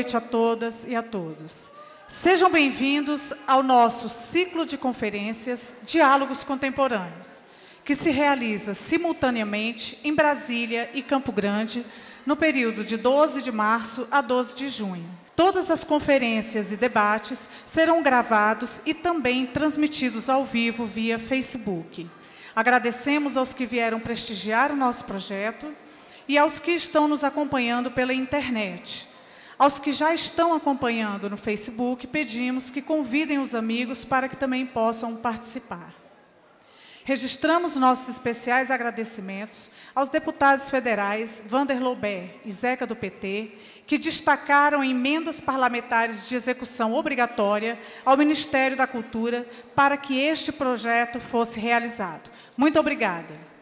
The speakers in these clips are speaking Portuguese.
noite a todas e a todos. Sejam bem-vindos ao nosso ciclo de conferências Diálogos Contemporâneos, que se realiza simultaneamente em Brasília e Campo Grande, no período de 12 de março a 12 de junho. Todas as conferências e debates serão gravados e também transmitidos ao vivo via Facebook. Agradecemos aos que vieram prestigiar o nosso projeto e aos que estão nos acompanhando pela internet. Aos que já estão acompanhando no Facebook, pedimos que convidem os amigos para que também possam participar. Registramos nossos especiais agradecimentos aos deputados federais Vander Loubet e Zeca do PT, que destacaram emendas parlamentares de execução obrigatória ao Ministério da Cultura para que este projeto fosse realizado. Muito obrigada.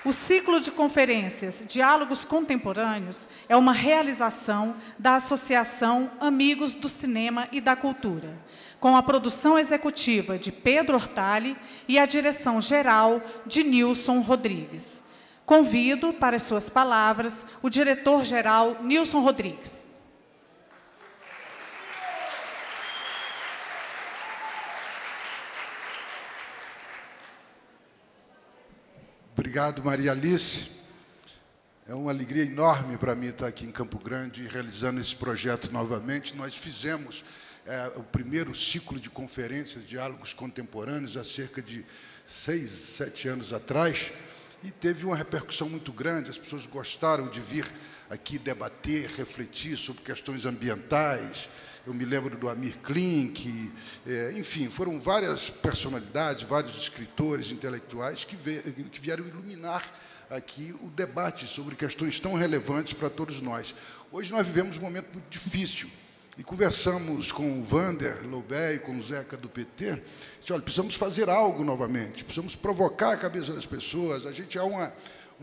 O ciclo de conferências Diálogos Contemporâneos é uma realização da Associação Amigos do Cinema e da Cultura, com a produção executiva de Pedro Hortali e a direção geral de Nilson Rodrigues. Convido para as suas palavras o diretor-geral Nilson Rodrigues. Obrigado, Maria Alice. É uma alegria enorme para mim estar aqui em Campo Grande realizando esse projeto novamente. Nós fizemos o primeiro ciclo de conferências, Diálogos Contemporâneos, há cerca de 6, 7 anos atrás, e teve uma repercussão muito grande. As pessoas gostaram de vir aqui debater, refletir sobre questões ambientais. Eu me lembro do Amir Klink, enfim, foram várias personalidades, vários escritores, intelectuais que vieram iluminar aqui o debate sobre questões tão relevantes para todos nós. Hoje nós vivemos um momento muito difícil e conversamos com o Vander Loubet e com o Zeca do PT. Disse, olha, precisamos fazer algo novamente, precisamos provocar a cabeça das pessoas. A gente há uma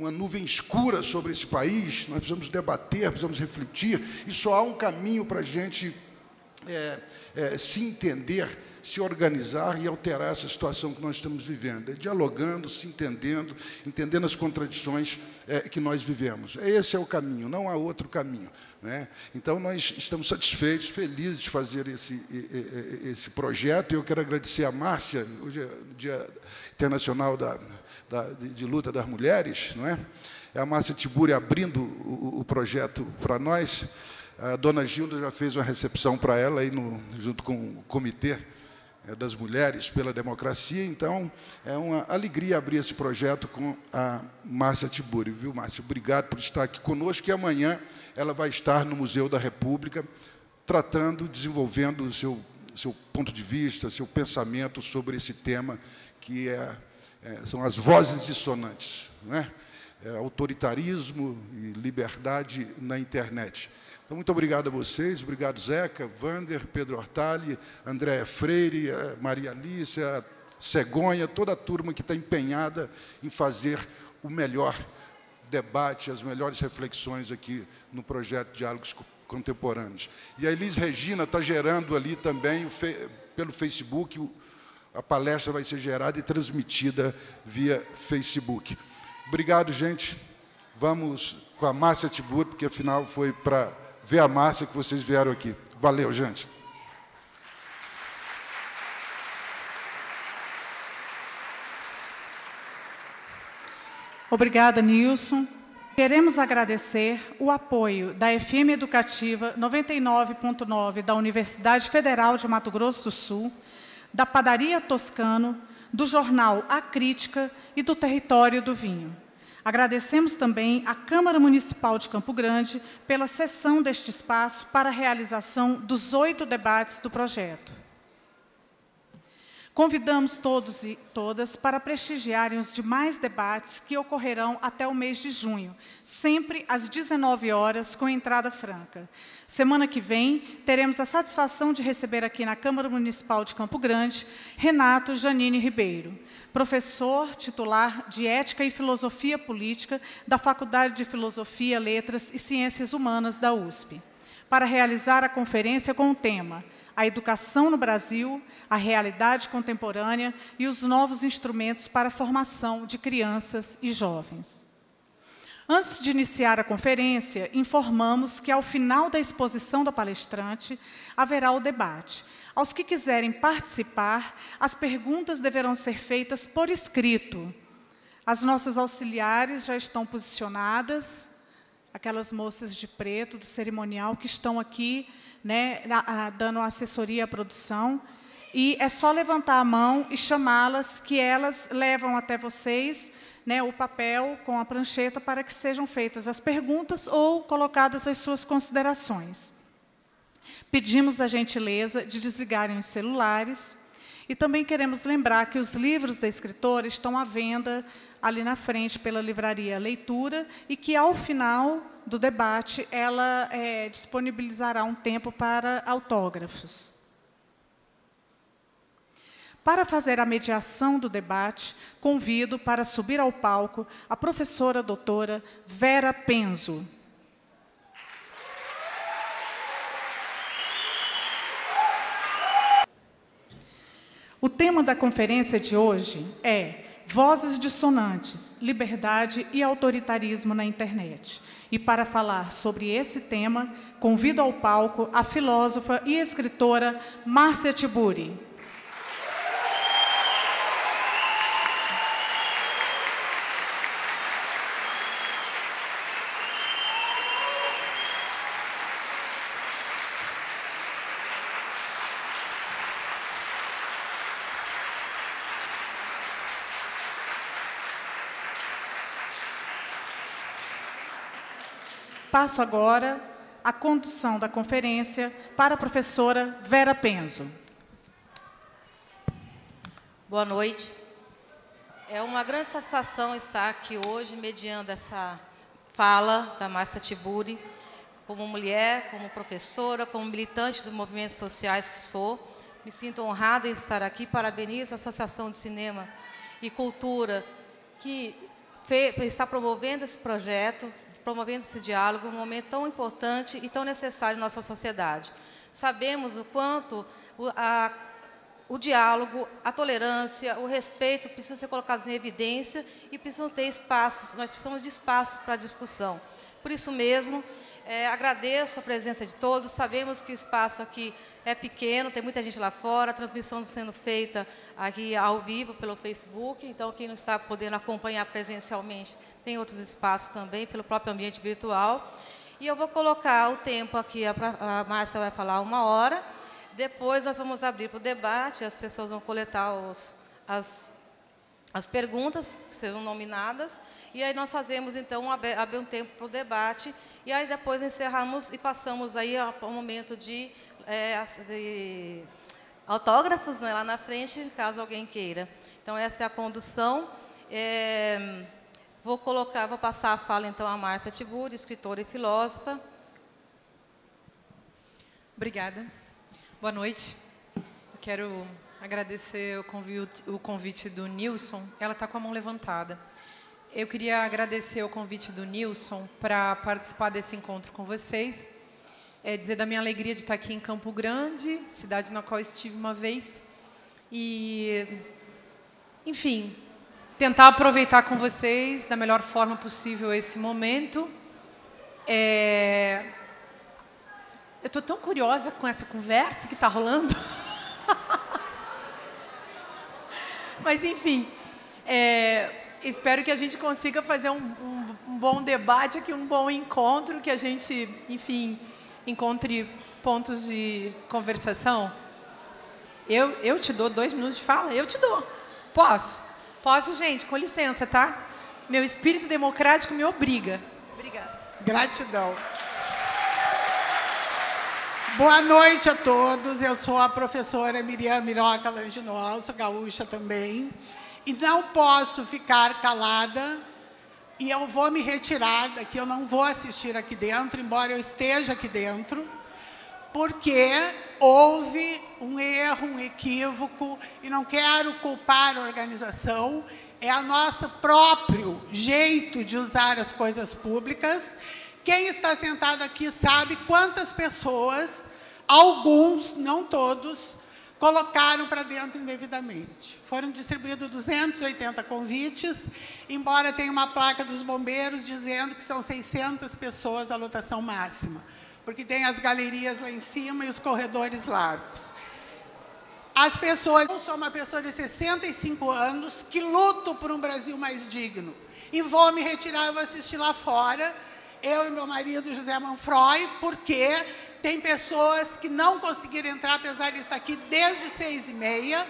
nuvem escura sobre esse país, nós precisamos debater, precisamos refletir, e só há um caminho para a gente se entender, se organizar e alterar essa situação que nós estamos vivendo. É dialogando, se entendendo, entendendo as contradições que nós vivemos. Esse é o caminho, não há outro caminho, né? Então, nós estamos satisfeitos, felizes de fazer esse projeto. Eu quero agradecer a Márcia, hoje é o Dia Internacional de Luta das Mulheres, não é? É a Márcia Tiburi abrindo o projeto para nós. A dona Gilda já fez uma recepção para ela, aí junto com o Comitê das Mulheres pela Democracia. Então, é uma alegria abrir esse projeto com a Márcia Tiburi. Viu, Márcia? Obrigado por estar aqui conosco. E amanhã ela vai estar no Museu da República, desenvolvendo o seu ponto de vista, seu pensamento sobre esse tema, que são as vozes dissonantes, não é? Autoritarismo e liberdade na internet. Então, muito obrigado a vocês, obrigado, Zeca, Vander, Pedro Hortali, Andréa Freire, Maria Alice, Cegonha, toda a turma que está empenhada em fazer o melhor debate, as melhores reflexões aqui no projeto Diálogos Contemporâneos. E a Elis Regina está gerando ali também, pelo Facebook, a palestra vai ser gerada e transmitida via Facebook. Obrigado, gente. Vamos com a Márcia Tiburi, porque, afinal, foi para ver a Márcia que vocês vieram aqui. Valeu, gente. Obrigada, Nilson. Queremos agradecer o apoio da FM Educativa 99.9 da Universidade Federal de Mato Grosso do Sul, da Padaria Toscano, do jornal A Crítica e do Território do Vinho. Agradecemos também à Câmara Municipal de Campo Grande pela cessão deste espaço para a realização dos 8 debates do projeto. Convidamos todos e todas para prestigiarem os demais debates que ocorrerão até o mês de junho, sempre às 19 horas, com entrada franca. Semana que vem, teremos a satisfação de receber aqui na Câmara Municipal de Campo Grande, Renato Janine Ribeiro, professor titular de Ética e Filosofia Política da Faculdade de Filosofia, Letras e Ciências Humanas da USP, para realizar a conferência com o tema A Educação no Brasil, a Realidade Contemporânea e os Novos Instrumentos para a Formação de Crianças e Jovens. Antes de iniciar a conferência, informamos que, ao final da exposição da palestrante, haverá o debate. Aos que quiserem participar, as perguntas deverão ser feitas por escrito. As nossas auxiliares já estão posicionadas, aquelas moças de preto do cerimonial que estão aqui, né, dando assessoria à produção. E é só levantar a mão e chamá-las, que elas levam até vocês, né, o papel com a prancheta para que sejam feitas as perguntas ou colocadas as suas considerações. Pedimos a gentileza de desligarem os celulares e também queremos lembrar que os livros da escritora estão à venda ali na frente pela livraria Leitura e que, ao final do debate, ela disponibilizará um tempo para autógrafos. Para fazer a mediação do debate, convido para subir ao palco a professora doutora Vera Penzo. O tema da conferência de hoje é Vozes Dissonantes, Liberdade e Autoritarismo na Internet. E para falar sobre esse tema, convido ao palco a filósofa e escritora Márcia Tiburi. Passo agora a condução da conferência para a professora Vera Penzo. Boa noite. É uma grande satisfação estar aqui hoje, mediando essa fala da Márcia Tiburi, como mulher, como professora, como militante dos movimentos sociais que sou. Me sinto honrada em estar aqui. Parabenizo a Associação de Cinema e Cultura, que está promovendo esse projeto, promovendo esse diálogo, um momento tão importante e tão necessário em nossa sociedade. Sabemos o quanto o diálogo, a tolerância, o respeito precisam ser colocados em evidência e precisam ter espaços, nós precisamos de espaços para discussão. Por isso mesmo, agradeço a presença de todos, sabemos que o espaço aqui é pequeno, tem muita gente lá fora, a transmissão sendo feita aqui ao vivo pelo Facebook, então quem não está podendo acompanhar presencialmente tem outros espaços também, pelo próprio ambiente virtual. E eu vou colocar o tempo aqui, a Márcia vai falar 1 hora, depois nós vamos abrir para o debate, as pessoas vão coletar as perguntas que serão nominadas, e aí nós fazemos, então, abrir um tempo para o debate, e aí depois encerramos e passamos aí ao momento de autógrafos, né, lá na frente, caso alguém queira. Então, essa é a condução. Vou passar a fala, então, a Márcia Tiburi, escritora e filósofa. Obrigada. Boa noite. Eu quero agradecer o convite do Nilson. Ela está com a mão levantada. Eu queria agradecer o convite do Nilson para participar desse encontro com vocês. Dizer da minha alegria de estar aqui em Campo Grande, cidade na qual estive uma vez. E, enfim, tentar aproveitar com vocês da melhor forma possível esse momento. Eu estou tão curiosa com essa conversa que está rolando. Mas, enfim, espero que a gente consiga fazer um bom debate aqui, um bom encontro, que a gente, enfim, encontre pontos de conversação. Eu te dou 2 minutos de fala? Eu te dou. Posso? Posso, gente? Com licença, tá? Meu espírito democrático me obriga. Obrigada. Gratidão. Boa noite a todos. Eu sou a professora Miriam Miroca Langinol, sou gaúcha também. E não posso ficar calada e eu vou me retirar daqui, eu não vou assistir aqui dentro, embora eu esteja aqui dentro, porque houve um erro, um equívoco, e não quero culpar a organização, é o nosso próprio jeito de usar as coisas públicas. Quem está sentado aqui sabe quantas pessoas, alguns, não todos, colocaram para dentro indevidamente. Foram distribuídos 280 convites, embora tenha uma placa dos bombeiros dizendo que são 600 pessoas a lotação máxima, porque tem as galerias lá em cima e os corredores largos. As pessoas... Eu sou uma pessoa de 65 anos que luto por um Brasil mais digno. E vou me retirar, eu vou assistir lá fora, eu e meu marido, José Manfroy, porque tem pessoas que não conseguiram entrar, apesar de estar aqui desde 6h30,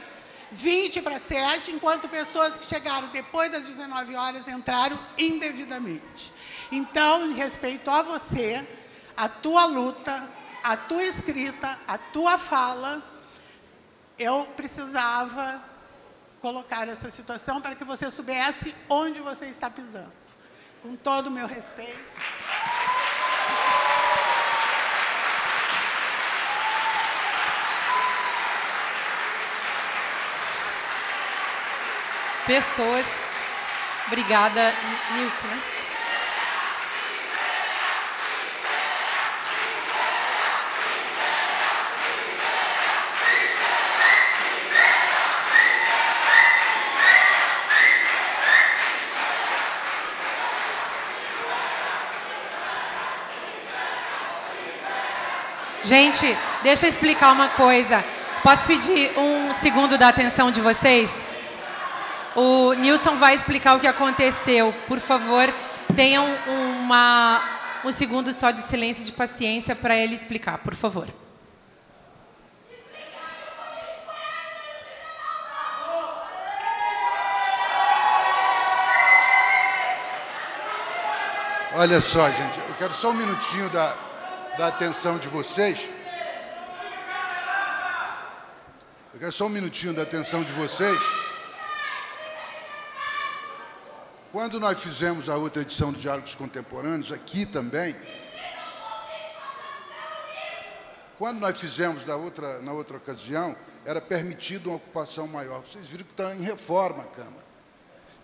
20 para 7, enquanto pessoas que chegaram depois das 19 horas entraram indevidamente. Então, em respeito a você, a tua luta, a tua escrita, a tua fala, eu precisava colocar essa situação para que você soubesse onde você está pisando. Com todo o meu respeito. Pessoas. Obrigada, Nilson. Gente, deixa eu explicar uma coisa. Posso pedir um segundo da atenção de vocês? O Nilson vai explicar o que aconteceu. Por favor, tenham um segundo só de silêncio e de paciência para ele explicar, por favor. Olha só, gente, eu quero só um minutinho da atenção de vocês. Eu quero só um minutinho da atenção de vocês. Quando nós fizemos a outra edição de Diálogos Contemporâneos, aqui também, quando nós fizemos na outra ocasião, era permitido uma ocupação maior. Vocês viram que está em reforma a Câmara.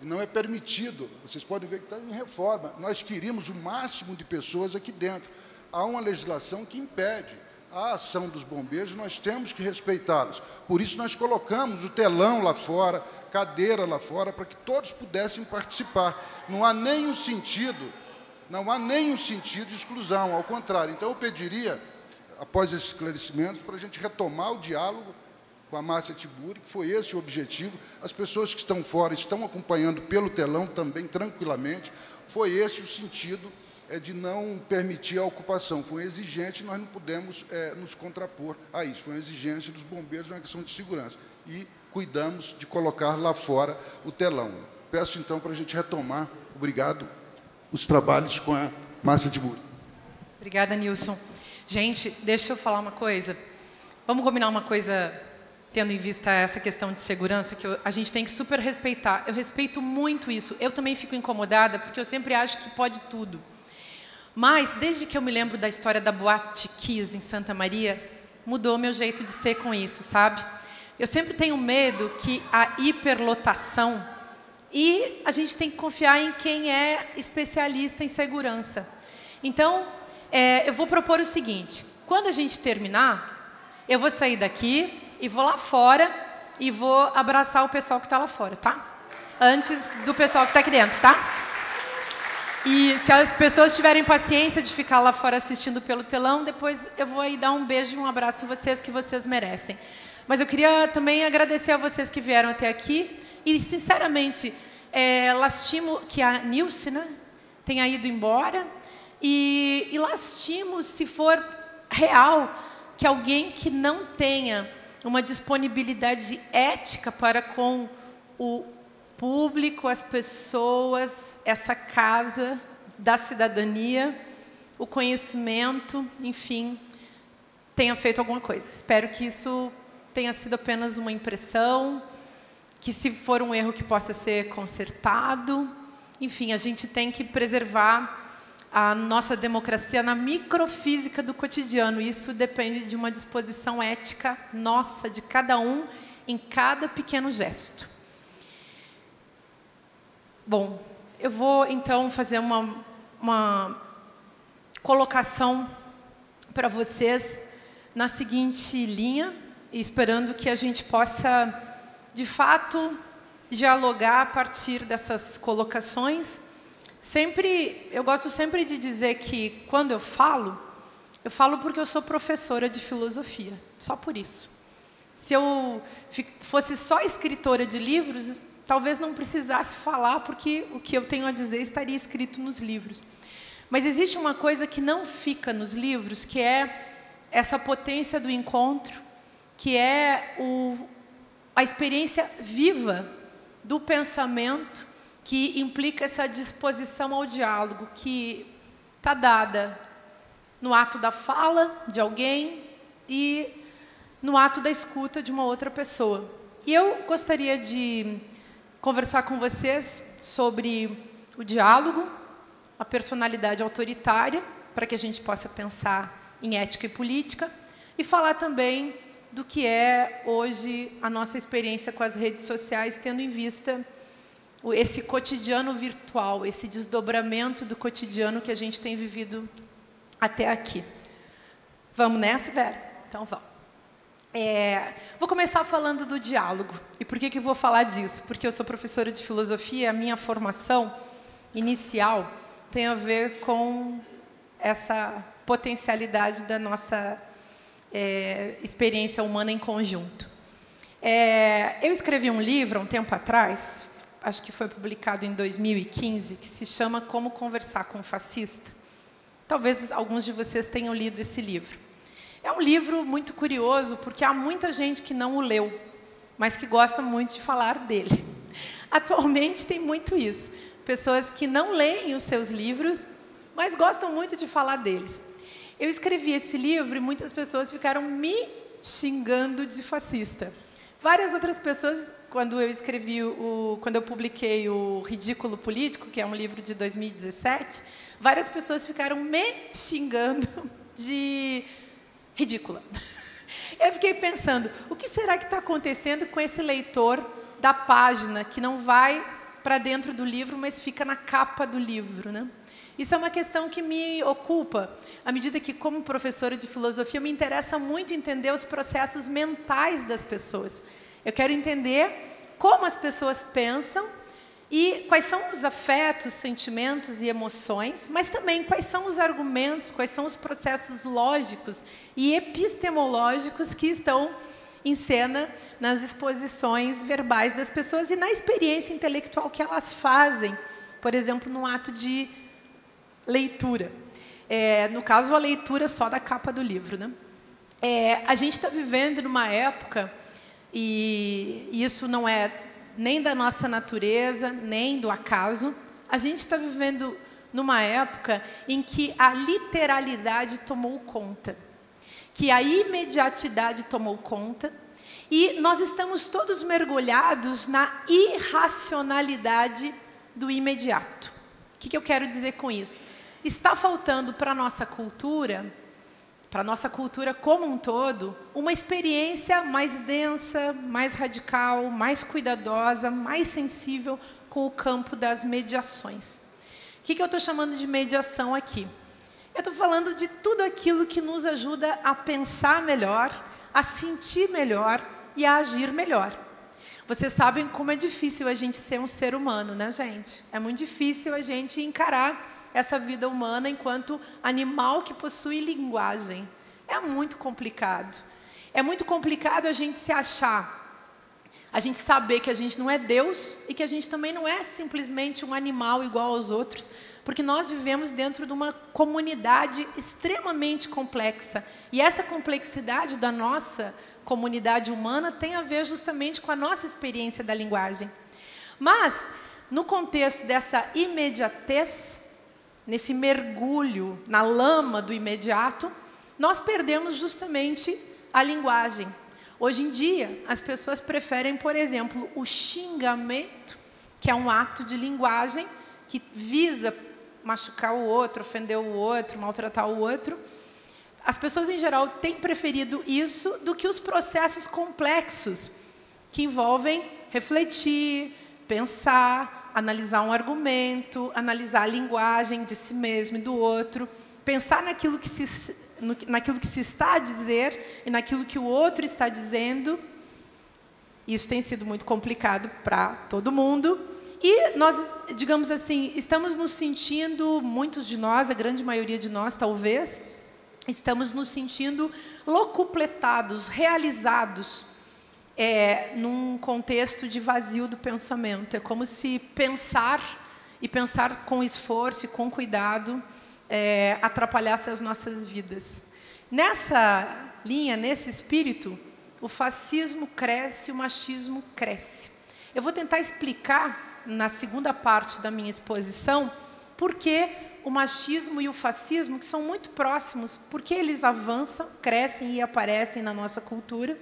E não é permitido, vocês podem ver que está em reforma. Nós queríamos o máximo de pessoas aqui dentro. Há uma legislação que impede a ação dos bombeiros, nós temos que respeitá-los. Por isso nós colocamos o telão lá fora, cadeira lá fora, para que todos pudessem participar. Não há nenhum sentido de exclusão, ao contrário. Então eu pediria, após esses esclarecimentos, para a gente retomar o diálogo com a Márcia Tiburi, que foi esse o objetivo. As pessoas que estão fora estão acompanhando pelo telão também, tranquilamente. Foi esse o sentido de não permitir a ocupação. Foi uma exigência, nós não pudemos nos contrapor a isso. Foi uma exigência dos bombeiros, uma questão de segurança. E cuidamos de colocar lá fora o telão. Peço, então, para a gente retomar, obrigado, os trabalhos com a Márcia Tiburi. Obrigada, Nilson. Gente, deixa eu falar uma coisa. Vamos combinar uma coisa, tendo em vista essa questão de segurança, que a gente tem que super respeitar. Eu respeito muito isso. Eu também fico incomodada, porque eu sempre acho que pode tudo. Mas, desde que eu me lembro da história da Boate Kiss em Santa Maria, mudou meu jeito de ser com isso, sabe? Eu sempre tenho medo que a hiperlotação... E a gente tem que confiar em quem é especialista em segurança. Então, eu vou propor o seguinte. Quando a gente terminar, eu vou sair daqui e vou lá fora e vou abraçar o pessoal que está lá fora, tá? Antes do pessoal que está aqui dentro, tá? E se as pessoas tiverem paciência de ficar lá fora assistindo pelo telão, depois eu vou aí dar um beijo e um abraço em vocês, que vocês merecem. Mas eu queria também agradecer a vocês que vieram até aqui e, sinceramente, lastimo que a Nilce, né, tenha ido embora e lastimo, se for real, que alguém que não tenha uma disponibilidade ética para com o público, as pessoas, essa casa da cidadania, o conhecimento, enfim, tenha feito alguma coisa. Espero que isso tenha sido apenas uma impressão, que se for um erro que possa ser consertado. Enfim, a gente tem que preservar a nossa democracia na microfísica do cotidiano. Isso depende de uma disposição ética nossa, de cada um, em cada pequeno gesto. Bom, eu vou, então, fazer uma colocação para vocês na seguinte linha. e esperando que a gente possa, de fato, dialogar a partir dessas colocações. Eu gosto sempre de dizer que, quando eu falo porque eu sou professora de filosofia, só por isso. Se eu fosse só escritora de livros, talvez não precisasse falar, porque o que eu tenho a dizer estaria escrito nos livros. Mas existe uma coisa que não fica nos livros, que é essa potência do encontro, que é a experiência viva do pensamento, que implica essa disposição ao diálogo, que está dada no ato da fala de alguém e no ato da escuta de uma outra pessoa. E eu gostaria de conversar com vocês sobre o diálogo, a personalidade autoritária, para que a gente possa pensar em ética e política, e falar também do que é hoje a nossa experiência com as redes sociais, tendo em vista esse cotidiano virtual, esse desdobramento do cotidiano que a gente tem vivido até aqui. Vamos nessa, Vera? Então vamos. Vou começar falando do diálogo. E por que eu vou falar disso? Porque eu sou professora de filosofia e a minha formação inicial tem a ver com essa potencialidade da nossa experiência humana em conjunto. Eu escrevi um livro há um tempo atrás, acho que foi publicado em 2015, que se chama Como Conversar com um Fascista. Talvez alguns de vocês tenham lido esse livro. É um livro muito curioso, porque há muita gente que não o leu, mas que gosta muito de falar dele. Atualmente tem muito isso. Pessoas que não leem os seus livros, mas gostam muito de falar deles. Eu escrevi esse livro e muitas pessoas ficaram me xingando de fascista. Várias outras pessoas, quando eu publiquei o Ridículo Político, que é um livro de 2017, várias pessoas ficaram me xingando de ridícula. Eu fiquei pensando, o que será que está acontecendo com esse leitor da página, que não vai para dentro do livro, mas fica na capa do livro, né? Isso é uma questão que me ocupa, à medida que, como professora de filosofia, me interessa muito entender os processos mentais das pessoas. Eu quero entender como as pessoas pensam e quais são os afetos, sentimentos e emoções, mas também quais são os argumentos, quais são os processos lógicos e epistemológicos que estão em cena nas exposições verbais das pessoas e na experiência intelectual que elas fazem, por exemplo, no ato de leitura. No caso, a leitura só da capa do livro, né? A gente está vivendo numa época, e isso não é nem da nossa natureza, nem do acaso, a gente está vivendo numa época em que a literalidade tomou conta, que a imediatidade tomou conta, e nós estamos todos mergulhados na irracionalidade do imediato. O que eu quero dizer com isso? Está faltando para a nossa cultura como um todo, uma experiência mais densa, mais radical, mais cuidadosa, mais sensível com o campo das mediações. O que eu estou chamando de mediação aqui? Eu estou falando de tudo aquilo que nos ajuda a pensar melhor, a sentir melhor e a agir melhor. Vocês sabem como é difícil a gente ser um ser humano, né, gente? É muito difícil a gente encarar essa vida humana enquanto animal que possui linguagem. É muito complicado. É muito complicado a gente se achar, a gente saber que a gente não é Deus e que a gente também não é simplesmente um animal igual aos outros, porque nós vivemos dentro de uma comunidade extremamente complexa. E essa complexidade da nossa comunidade humana tem a ver justamente com a nossa experiência da linguagem. Mas, no contexto dessa imediatez, nesse mergulho na lama do imediato, nós perdemos justamente a linguagem. Hoje em dia, as pessoas preferem, por exemplo, o xingamento, que é um ato de linguagem que visa machucar o outro, ofender o outro, maltratar o outro. As pessoas, em geral, têm preferido isso do que os processos complexos, que envolvem refletir, pensar, analisar um argumento, analisar a linguagem de si mesmo e do outro, pensar naquilo que se naquilo que se está a dizer e naquilo que o outro está dizendo. Isso tem sido muito complicado para todo mundo. E nós, digamos assim, estamos nos sentindo, muitos de nós, a grande maioria de nós talvez, estamos nos sentindo locupletados, realizados, num contexto de vazio do pensamento. É como se pensar, e pensar com esforço e com cuidado, atrapalhasse as nossas vidas. Nessa linha, nesse espírito, o fascismo cresce, o machismo cresce. Eu vou tentar explicar, na segunda parte da minha exposição, por que o machismo e o fascismo, que são muito próximos, por que eles avançam, crescem e aparecem na nossa cultura,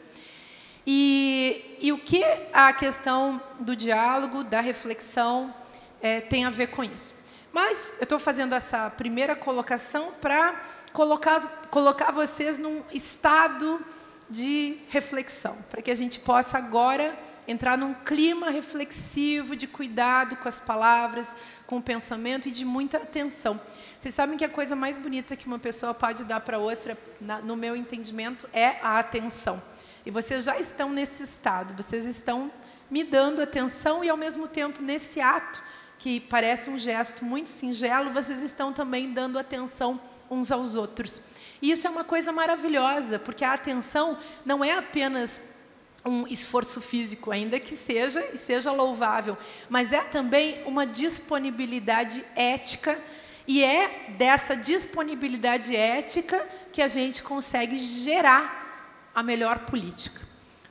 e o que a questão do diálogo, da reflexão, tem a ver com isso. Mas eu estou fazendo essa primeira colocação para colocar vocês num estado de reflexão, para que a gente possa agora entrar num clima reflexivo, de cuidado com as palavras, com o pensamento e de muita atenção. Vocês sabem que a coisa mais bonita que uma pessoa pode dar para outra, no meu entendimento, é a atenção. E vocês já estão nesse estado, vocês estão me dando atenção e, ao mesmo tempo, nesse ato, que parece um gesto muito singelo, vocês estão também dando atenção uns aos outros. E isso é uma coisa maravilhosa, porque a atenção não é apenas um esforço físico, ainda que seja, e seja louvável, mas é também uma disponibilidade ética, e é dessa disponibilidade ética que a gente consegue gerar a melhor política.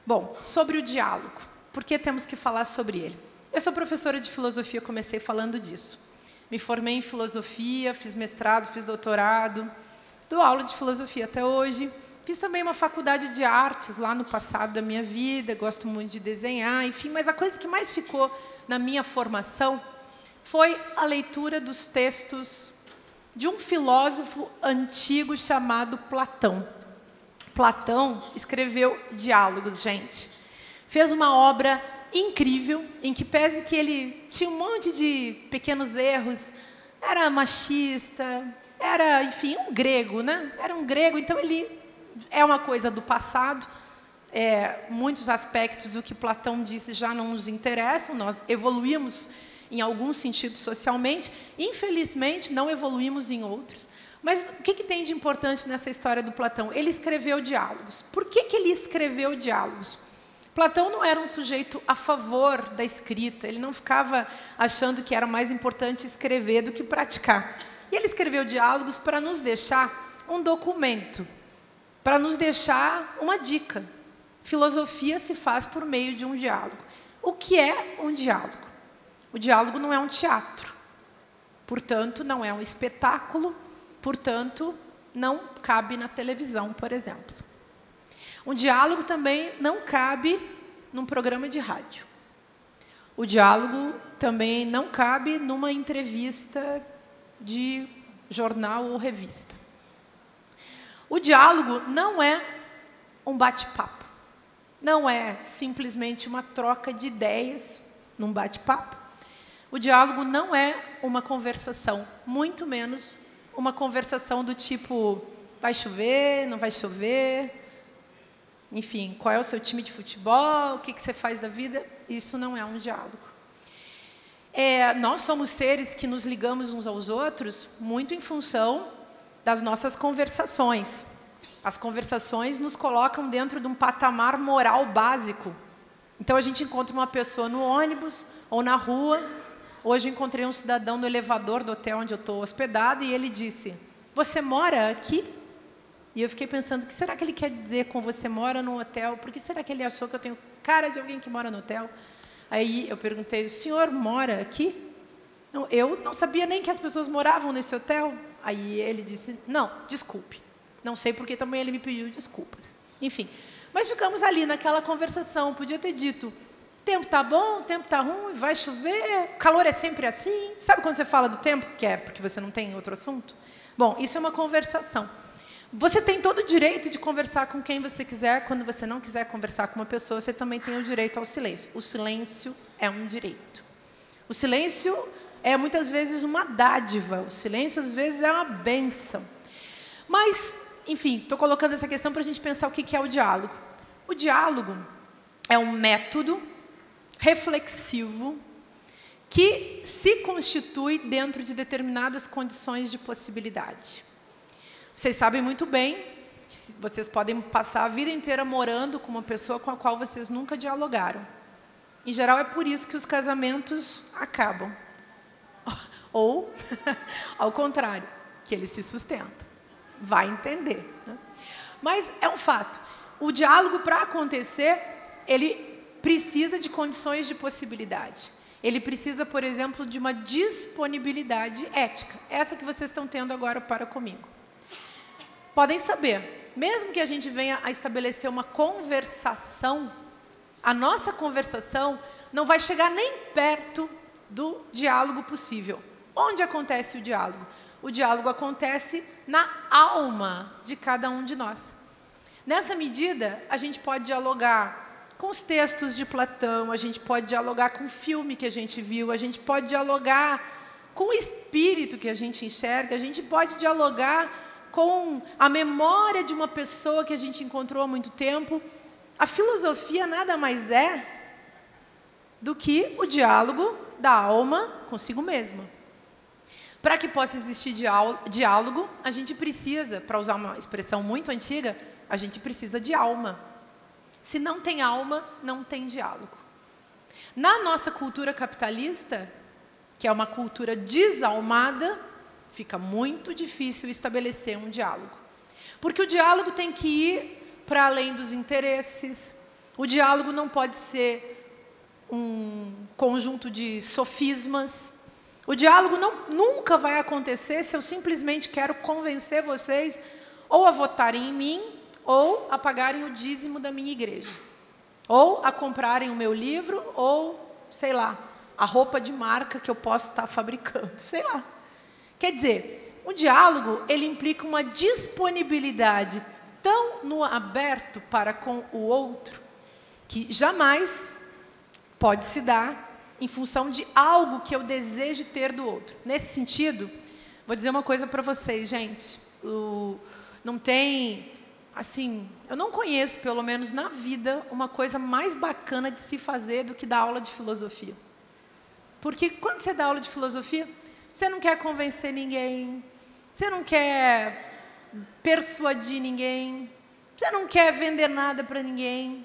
Bom, sobre o diálogo, por que temos que falar sobre ele? Eu sou professora de filosofia, comecei falando disso. Me formei em filosofia, fiz mestrado, fiz doutorado, dou aula de filosofia até hoje. Fiz também uma faculdade de artes lá no passado da minha vida, gosto muito de desenhar, enfim, mas a coisa que mais ficou na minha formação foi a leitura dos textos de um filósofo antigo chamado Platão. Platão escreveu Diálogos, gente. Fez uma obra incrível, em que, pese que ele tinha um monte de pequenos erros, era machista, era, enfim, um grego, né? Era um grego, então ele é uma coisa do passado. Muitos aspectos do que Platão disse já não nos interessam, nós evoluímos em algum sentido socialmente, infelizmente não evoluímos em outros. Mas o que tem de importante nessa história do Platão? Ele escreveu Diálogos. Por que ele escreveu Diálogos? Platão não era um sujeito a favor da escrita, ele não ficava achando que era mais importante escrever do que praticar. E ele escreveu Diálogos para nos deixar um documento, para nos deixar uma dica. Filosofia se faz por meio de um diálogo. O que é um diálogo? O diálogo não é um teatro, portanto, não é um espetáculo, portanto, não cabe na televisão, por exemplo. Um diálogo também não cabe num programa de rádio. O diálogo também não cabe numa entrevista de jornal ou revista. O diálogo não é um bate-papo. Não é simplesmente uma troca de ideias num bate-papo. O diálogo não é uma conversação, muito menos uma conversação do tipo, vai chover, não vai chover, enfim, qual é o seu time de futebol, o que você faz da vida. Isso não é um diálogo. Nós somos seres que nos ligamos uns aos outros muito em função das nossas conversações. As conversações nos colocam dentro de um patamar moral básico. Então, a gente encontra uma pessoa no ônibus ou na rua. Hoje, encontrei um cidadão no elevador do hotel onde eu estou hospedada e ele disse, você mora aqui? E eu fiquei pensando, o que será que ele quer dizer com você mora num hotel? Por que será que ele achou que eu tenho cara de alguém que mora no hotel? Aí eu perguntei, o senhor mora aqui? Não, eu não sabia nem que as pessoas moravam nesse hotel. Aí ele disse, não, desculpe. Não sei porque também ele me pediu desculpas. Enfim, mas ficamos ali naquela conversação. Podia ter dito, o tempo está bom, o tempo está ruim, vai chover, o calor é sempre assim. Sabe quando você fala do tempo, que é porque você não tem outro assunto? Bom, isso é uma conversação. Você tem todo o direito de conversar com quem você quiser. Quando você não quiser conversar com uma pessoa, você também tem o direito ao silêncio. O silêncio é um direito. O silêncio é muitas vezes uma dádiva. O silêncio às vezes é uma bênção. Mas enfim, estou colocando essa questão para a gente pensar o que é o diálogo. O diálogo é um método reflexivo que se constitui dentro de determinadas condições de possibilidade. Vocês sabem muito bem que vocês podem passar a vida inteira morando com uma pessoa com a qual vocês nunca dialogaram. Em geral, é por isso que os casamentos acabam. Ou, ao contrário, que eles se sustentam. Vai entender, né? Mas é um fato. O diálogo, para acontecer, ele precisa de condições de possibilidade. Ele precisa, por exemplo, de uma disponibilidade ética. Essa que vocês estão tendo agora para comigo. Podem saber, mesmo que a gente venha a estabelecer uma conversação, a nossa conversação não vai chegar nem perto do diálogo possível. Onde acontece o diálogo? O diálogo acontece na alma de cada um de nós. Nessa medida, a gente pode dialogar com os textos de Platão, a gente pode dialogar com o filme que a gente viu, a gente pode dialogar com o espírito que a gente enxerga, a gente pode dialogar com a memória de uma pessoa que a gente encontrou há muito tempo. A filosofia nada mais é do que o diálogo da alma consigo mesma. Para que possa existir diálogo, a gente precisa, para usar uma expressão muito antiga, a gente precisa de alma. Se não tem alma, não tem diálogo. Na nossa cultura capitalista, que é uma cultura desalmada, fica muito difícil estabelecer um diálogo. Porque o diálogo tem que ir para além dos interesses. O diálogo não pode ser um conjunto de sofismas. O diálogo nunca vai acontecer se eu simplesmente quero convencer vocês ou a votarem em mim, ou a pagarem o dízimo da minha igreja, ou a comprarem o meu livro, ou, sei lá, a roupa de marca que eu posso estar fabricando, sei lá. Quer dizer, o diálogo, ele implica uma disponibilidade tão no aberto para com o outro, que jamais pode se dar em função de algo que eu deseje ter do outro. Nesse sentido, vou dizer uma coisa para vocês, gente. Não tem... Assim, eu não conheço, pelo menos na vida, uma coisa mais bacana de se fazer do que dar aula de filosofia. Porque quando você dá aula de filosofia, você não quer convencer ninguém, você não quer persuadir ninguém, você não quer vender nada para ninguém,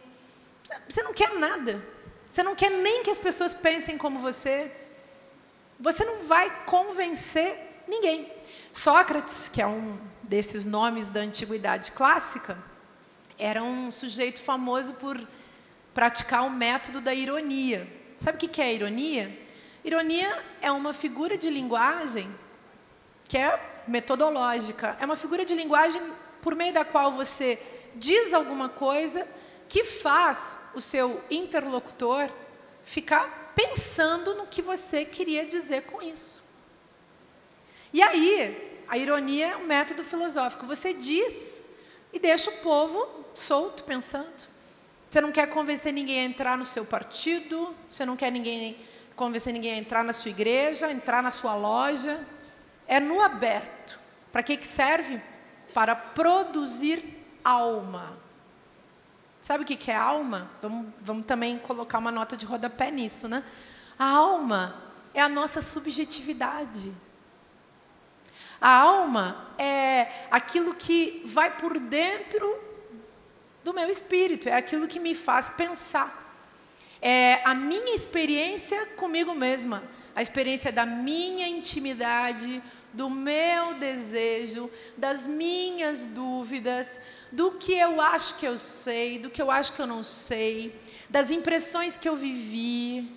você não quer nada. Você não quer nem que as pessoas pensem como você. Você não vai convencer ninguém. Sócrates, que é um desses nomes da antiguidade clássica, era um sujeito famoso por praticar o método da ironia. Sabe o que é ironia? Ironia é uma figura de linguagem que é metodológica. É uma figura de linguagem por meio da qual você diz alguma coisa que faz o seu interlocutor ficar pensando no que você queria dizer com isso. E aí, a ironia é um método filosófico. Você diz e deixa o povo solto, pensando. Você não quer convencer ninguém a entrar no seu partido, você não quer convencer ninguém a entrar na sua igreja, entrar na sua loja. É no aberto. Para que serve? Para produzir alma. Sabe o que é alma? Vamos também colocar uma nota de rodapé nisso, né? A alma é a nossa subjetividade. A alma é aquilo que vai por dentro do meu espírito, é aquilo que me faz pensar. É a minha experiência comigo mesma, a experiência da minha intimidade, do meu desejo, das minhas dúvidas, do que eu acho que eu sei, do que eu acho que eu não sei, das impressões que eu vivi,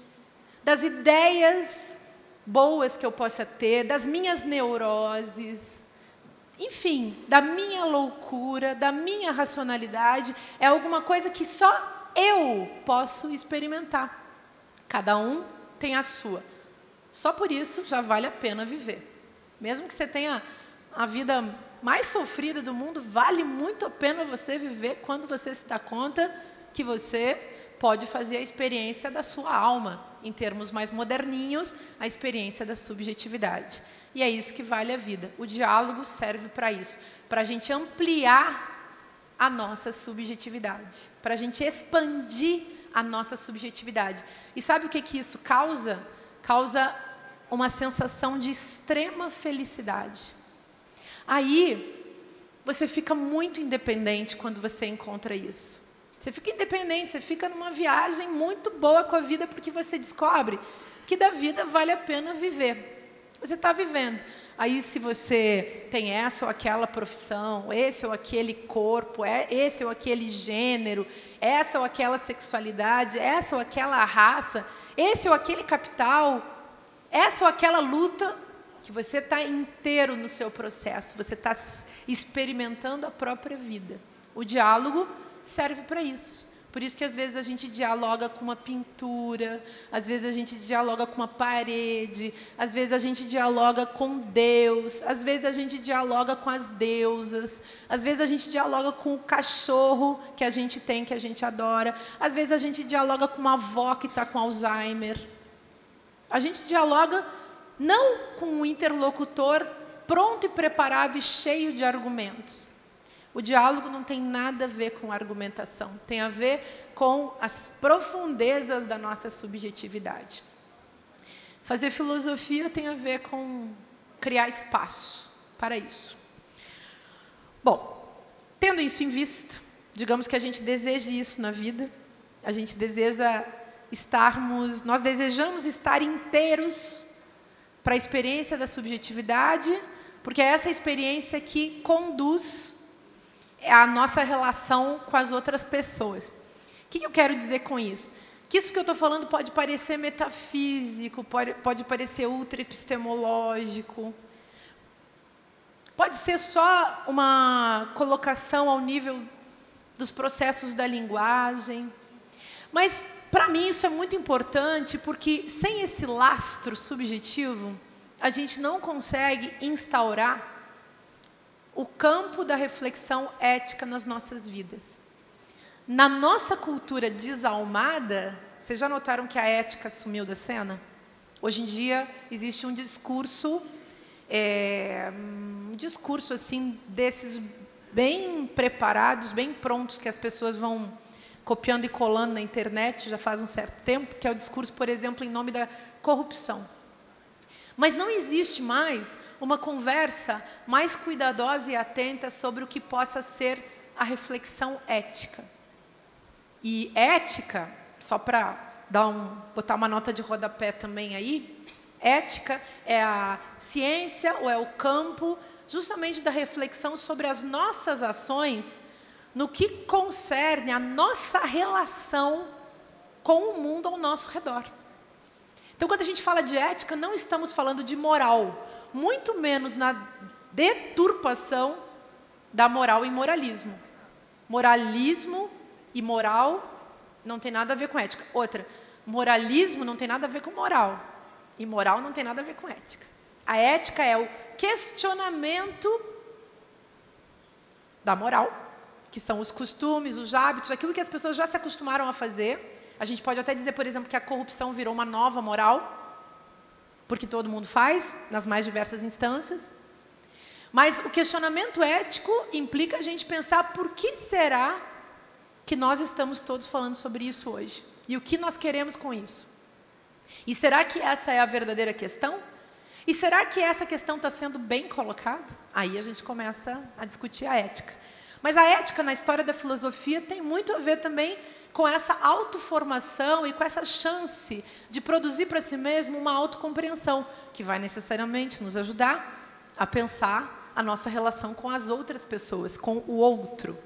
das ideias boas que eu possa ter, das minhas neuroses, enfim, da minha loucura, da minha racionalidade. É alguma coisa que só eu posso experimentar. Cada um tem a sua. Só por isso já vale a pena viver. Mesmo que você tenha a vida mais sofrida do mundo, vale muito a pena você viver quando você se dá conta que você pode fazer a experiência da sua alma, em termos mais moderninhos, a experiência da subjetividade. E é isso que vale a vida. O diálogo serve para isso, para a gente ampliar a nossa subjetividade, para a gente expandir a nossa subjetividade. E sabe o que isso causa? Causa uma sensação de extrema felicidade. Aí, você fica muito independente quando você encontra isso. Você fica independente, você fica numa viagem muito boa com a vida, porque você descobre que da vida vale a pena viver. Você está vivendo. Aí, se você tem essa ou aquela profissão, esse ou aquele corpo, esse ou aquele gênero, essa ou aquela sexualidade, essa ou aquela raça, esse ou aquele capital, essa ou aquela luta, que você está inteiro no seu processo, você está experimentando a própria vida. O diálogo serve para isso. Por isso que às vezes a gente dialoga com uma pintura, às vezes a gente dialoga com uma parede, às vezes a gente dialoga com Deus, às vezes a gente dialoga com as deusas, às vezes a gente dialoga com o cachorro que a gente tem, que a gente adora, às vezes a gente dialoga com uma avó que está com Alzheimer. A gente dialoga não com um interlocutor pronto e preparado e cheio de argumentos. O diálogo não tem nada a ver com argumentação, tem a ver com as profundezas da nossa subjetividade. Fazer filosofia tem a ver com criar espaço para isso. Bom, tendo isso em vista, digamos que a gente deseja isso na vida, a gente deseja nós desejamos estar inteiros para a experiência da subjetividade, porque é essa experiência que conduz a nossa relação com as outras pessoas. O que eu quero dizer com isso? Que isso que eu estou falando pode parecer metafísico, pode parecer ultra epistemológico, pode ser só uma colocação ao nível dos processos da linguagem, mas para mim isso é muito importante, porque sem esse lastro subjetivo, a gente não consegue instaurar o campo da reflexão ética nas nossas vidas. Na nossa cultura desalmada, vocês já notaram que a ética sumiu da cena? Hoje em dia existe um discurso assim, desses bem preparados, bem prontos, que as pessoas vão copiando e colando na internet já faz um certo tempo, que é o discurso, por exemplo, em nome da corrupção. Mas não existe mais uma conversa mais cuidadosa e atenta sobre o que possa ser a reflexão ética. E ética, só para botar uma nota de rodapé também aí, ética é a ciência ou é o campo justamente da reflexão sobre as nossas ações no que concerne a nossa relação com o mundo ao nosso redor. Então, quando a gente fala de ética, não estamos falando de moral, muito menos na deturpação da moral e moralismo. Moralismo e moral não tem nada a ver com ética. Outra, moralismo não tem nada a ver com moral. E moral não tem nada a ver com ética. A ética é o questionamento da moral, que são os costumes, os hábitos, aquilo que as pessoas já se acostumaram a fazer. A gente pode até dizer, por exemplo, que a corrupção virou uma nova moral, porque todo mundo faz, nas mais diversas instâncias. Mas o questionamento ético implica a gente pensar por que será que nós estamos todos falando sobre isso hoje? E o que nós queremos com isso? E será que essa é a verdadeira questão? E será que essa questão está sendo bem colocada? Aí a gente começa a discutir a ética. Mas a ética na história da filosofia tem muito a ver também com essa autoformação e com essa chance de produzir para si mesmo uma autocompreensão, que vai necessariamente nos ajudar a pensar a nossa relação com as outras pessoas, com o outro.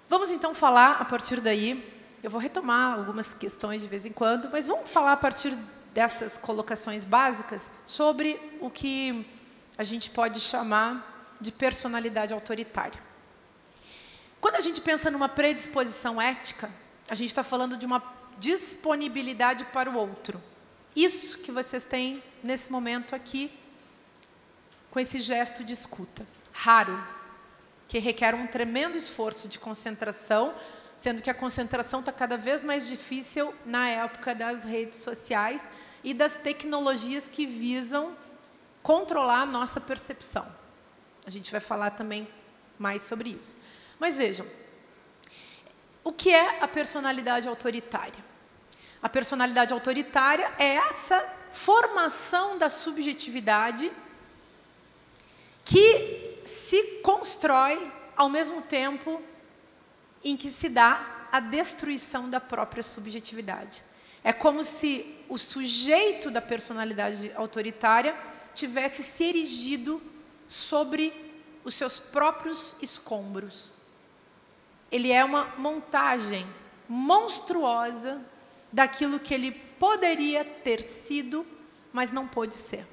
Vamos então falar a partir daí, eu vou retomar algumas questões de vez em quando, mas vamos falar a partir dessas colocações básicas sobre o que a gente pode chamar de personalidade autoritária. Quando a gente pensa numa predisposição ética, a gente está falando de uma disponibilidade para o outro. Isso que vocês têm nesse momento aqui, com esse gesto de escuta, raro, que requer um tremendo esforço de concentração, sendo que a concentração está cada vez mais difícil na época das redes sociais e das tecnologias que visam controlar a nossa percepção. A gente vai falar também mais sobre isso. Mas vejam, o que é a personalidade autoritária? A personalidade autoritária é essa formação da subjetividade que se constrói ao mesmo tempo em que se dá a destruição da própria subjetividade. É como se o sujeito da personalidade autoritária tivesse se erigido sobre os seus próprios escombros. Ele é uma montagem monstruosa daquilo que ele poderia ter sido, mas não pôde ser.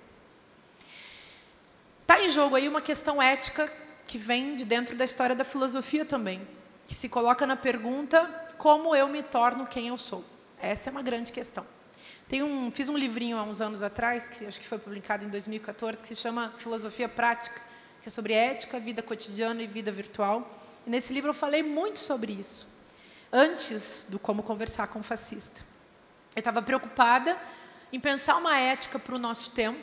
Está em jogo aí uma questão ética que vem de dentro da história da filosofia também, que se coloca na pergunta: como eu me torno quem eu sou? Essa é uma grande questão. Fiz um livrinho há uns anos atrás, que acho que foi publicado em 2014, que se chama Filosofia Prática, que é sobre ética, vida cotidiana e vida virtual. E nesse livro eu falei muito sobre isso, antes do Como Conversar com um Fascista. Eu estava preocupada em pensar uma ética para o nosso tempo,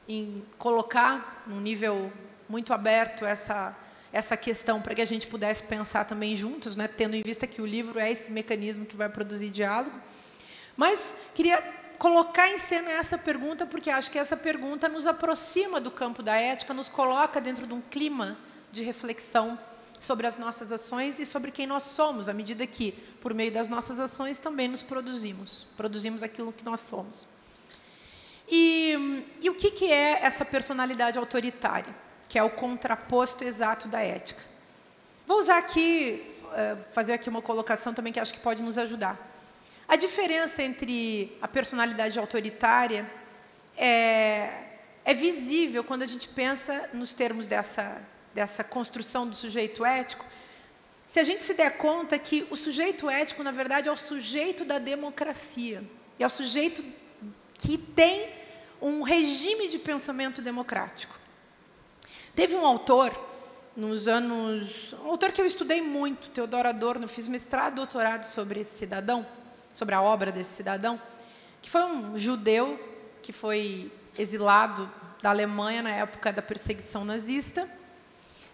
em colocar num nível muito aberto essa questão para que a gente pudesse pensar também juntos, né, tendo em vista que o livro é esse mecanismo que vai produzir diálogo. Mas queria colocar em cena essa pergunta, porque acho que essa pergunta nos aproxima do campo da ética, nos coloca dentro de um clima de reflexão sobre as nossas ações e sobre quem nós somos, à medida que, por meio das nossas ações, também nos produzimos aquilo que nós somos. E o que é essa personalidade autoritária, que é o contraposto exato da ética? Vou usar aqui, fazer aqui uma colocação também que acho que pode nos ajudar. A diferença entre a personalidade autoritária é visível quando a gente pensa nos termos dessa construção do sujeito ético, se a gente se der conta que o sujeito ético, na verdade, é o sujeito da democracia, é o sujeito que tem um regime de pensamento democrático. Teve um autor, um autor que eu estudei muito, Theodor Adorno, fiz mestrado e doutorado sobre esse cidadão, sobre a obra desse cidadão, que foi um judeu que foi exilado da Alemanha na época da perseguição nazista.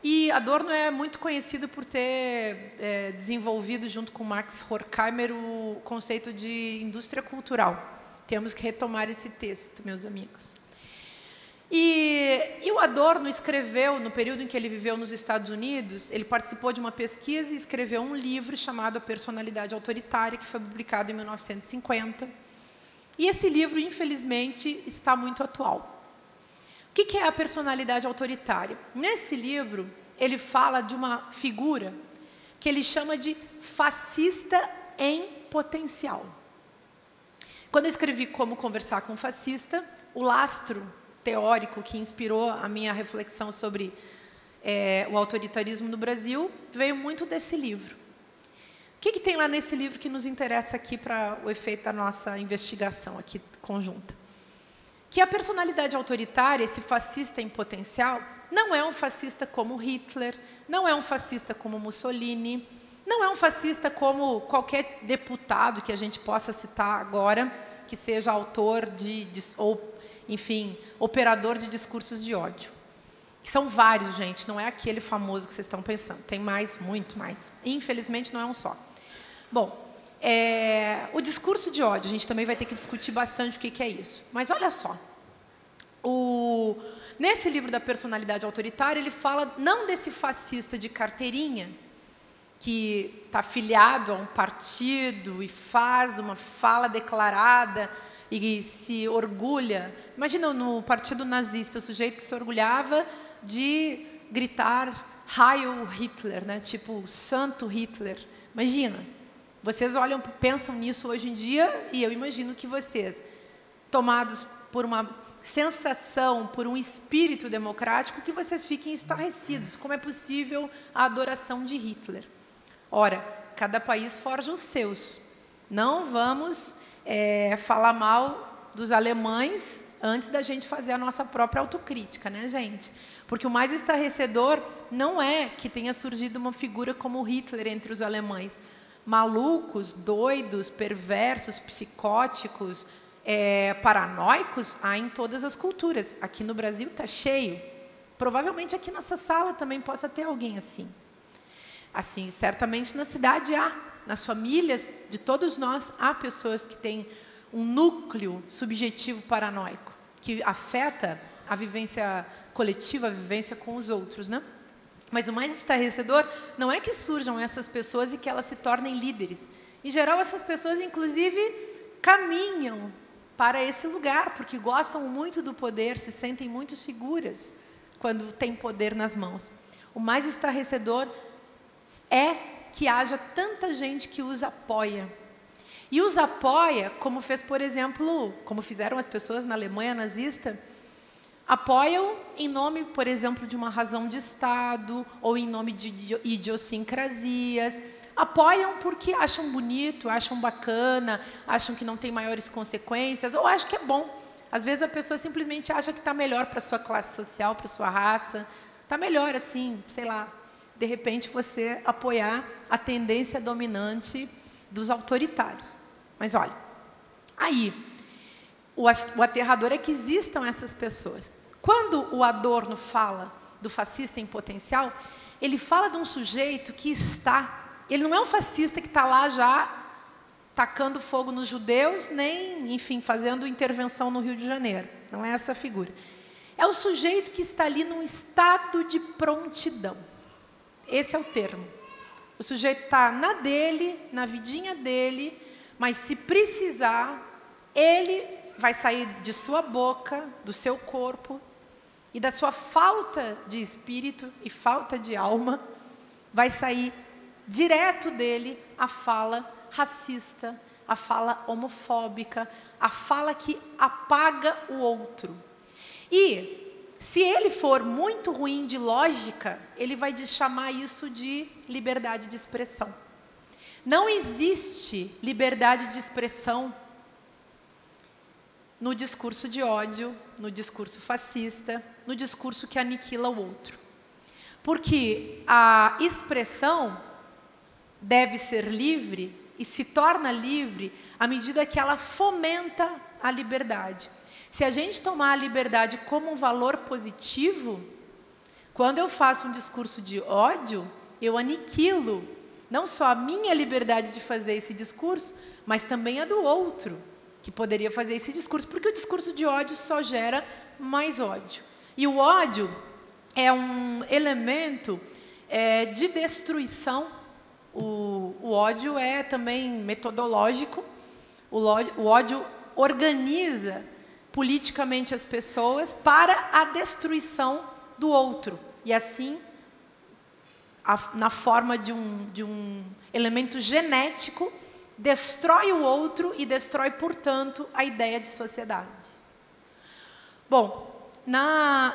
E Adorno é muito conhecido por ter desenvolvido, junto com Max Horkheimer, o conceito de indústria cultural. Temos que retomar esse texto, meus amigos. E o Adorno escreveu, no período em que ele viveu nos Estados Unidos, ele participou de uma pesquisa e escreveu um livro chamado A Personalidade Autoritária, que foi publicado em 1950. E esse livro, infelizmente, está muito atual. O que é a personalidade autoritária? Nesse livro, ele fala de uma figura que ele chama de fascista em potencial. Quando eu escrevi Como Conversar com um Fascista, o lastro teórico que inspirou a minha reflexão sobre o autoritarismo no Brasil veio muito desse livro. O que tem lá nesse livro que nos interessa aqui para o efeito da nossa investigação aqui conjunta? Que a personalidade autoritária, esse fascista em potencial, não é um fascista como Hitler, não é um fascista como Mussolini, não é um fascista como qualquer deputado que a gente possa citar agora, que seja autor ou, enfim, operador de discursos de ódio. Que são vários, gente, não é aquele famoso que vocês estão pensando. Tem mais, muito mais. Infelizmente, não é um só. Bom, o discurso de ódio, a gente também vai ter que discutir bastante o que é isso. Mas olha só, nesse livro da personalidade autoritária, ele fala não desse fascista de carteirinha, que está afiliado a um partido e faz uma fala declarada e se orgulha. Imagina no partido nazista, o sujeito que se orgulhava de gritar Heil Hitler, né? Tipo, Santo Hitler. Imagina, vocês olham, pensam nisso hoje em dia e eu imagino que vocês, tomados por uma sensação, por um espírito democrático, que vocês fiquem estarrecidos. Como é possível a adoração de Hitler? Ora, cada país forja os seus. Não vamos falar mal dos alemães antes da gente fazer a nossa própria autocrítica, né, gente? Porque o mais estarrecedor não é que tenha surgido uma figura como Hitler entre os alemães. Malucos, doidos, perversos, psicóticos, paranoicos, há em todas as culturas. Aqui no Brasil está cheio. provavelmente aqui nessa sala também possa ter alguém assim. Assim, certamente na cidade há, nas famílias de todos nós, há pessoas que têm um núcleo subjetivo paranoico, que afeta a vivência coletiva, a vivência com os outros, né? Mas o mais estarrecedor não é que surjam essas pessoas e que elas se tornem líderes. Em geral, essas pessoas, inclusive, caminham para esse lugar, porque gostam muito do poder, se sentem muito seguras quando têm poder nas mãos. O mais estarrecedor é que haja tanta gente que os apoia. E os apoia, como fez, por exemplo, como fizeram as pessoas na Alemanha nazista, apoiam em nome, por exemplo, de uma razão de Estado ou em nome de idiosincrasias. Apoiam porque acham bonito, acham bacana, acham que não tem maiores consequências, ou acham que é bom. Às vezes a pessoa simplesmente acha que está melhor para a sua classe social, para a sua raça. Está melhor assim, sei lá, de repente você apoiar a tendência dominante dos autoritários. Mas olha, aí, o aterrador é que existam essas pessoas. Quando o Adorno fala do fascista em potencial, ele fala de um sujeito que está... Ele não é um fascista que está lá já tacando fogo nos judeus, nem, enfim, fazendo intervenção no Rio de Janeiro. Não é essa figura. É o sujeito que está ali num estado de prontidão. Esse é o termo. O sujeito está na dele, na vidinha dele, mas se precisar, ele vai sair de sua boca, do seu corpo e da sua falta de espírito e falta de alma, vai sair direto dele a fala racista, a fala homofóbica, a fala que apaga o outro. E se ele for muito ruim de lógica, ele vai chamar isso de liberdade de expressão. Não existe liberdade de expressão no discurso de ódio, no discurso fascista, no discurso que aniquila o outro. Porque a expressão deve ser livre e se torna livre à medida que ela fomenta a liberdade. Se a gente tomar a liberdade como um valor positivo, quando eu faço um discurso de ódio, eu aniquilo não só a minha liberdade de fazer esse discurso, mas também a do outro, que poderia fazer esse discurso, porque o discurso de ódio só gera mais ódio. E o ódio é um elemento de destruição. O ódio é também metodológico. O ódio organiza politicamente as pessoas para a destruição do outro. E assim, na forma de um elemento genético, destrói o outro e destrói, portanto, a ideia de sociedade. Bom,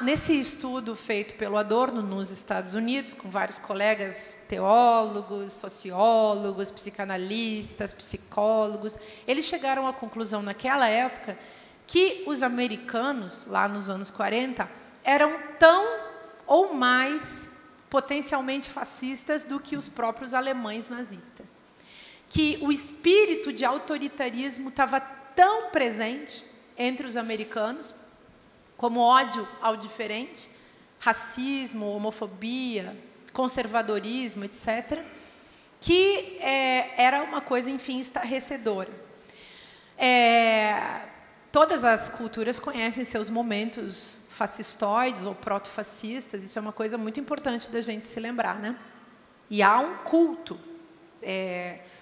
nesse estudo feito pelo Adorno nos Estados Unidos, com vários colegas teólogos, sociólogos, psicanalistas, psicólogos, eles chegaram à conclusão naquela época que os americanos, lá nos anos 40, eram tão ou mais potencialmente fascistas do que os próprios alemães nazistas. Que o espírito de autoritarismo estava tão presente entre os americanos, como ódio ao diferente, racismo, homofobia, conservadorismo, etc., que era uma coisa, enfim, estarrecedora. Todas as culturas conhecem seus momentos fascistoides ou protofascistas, isso é uma coisa muito importante da gente se lembrar, né? E há um culto,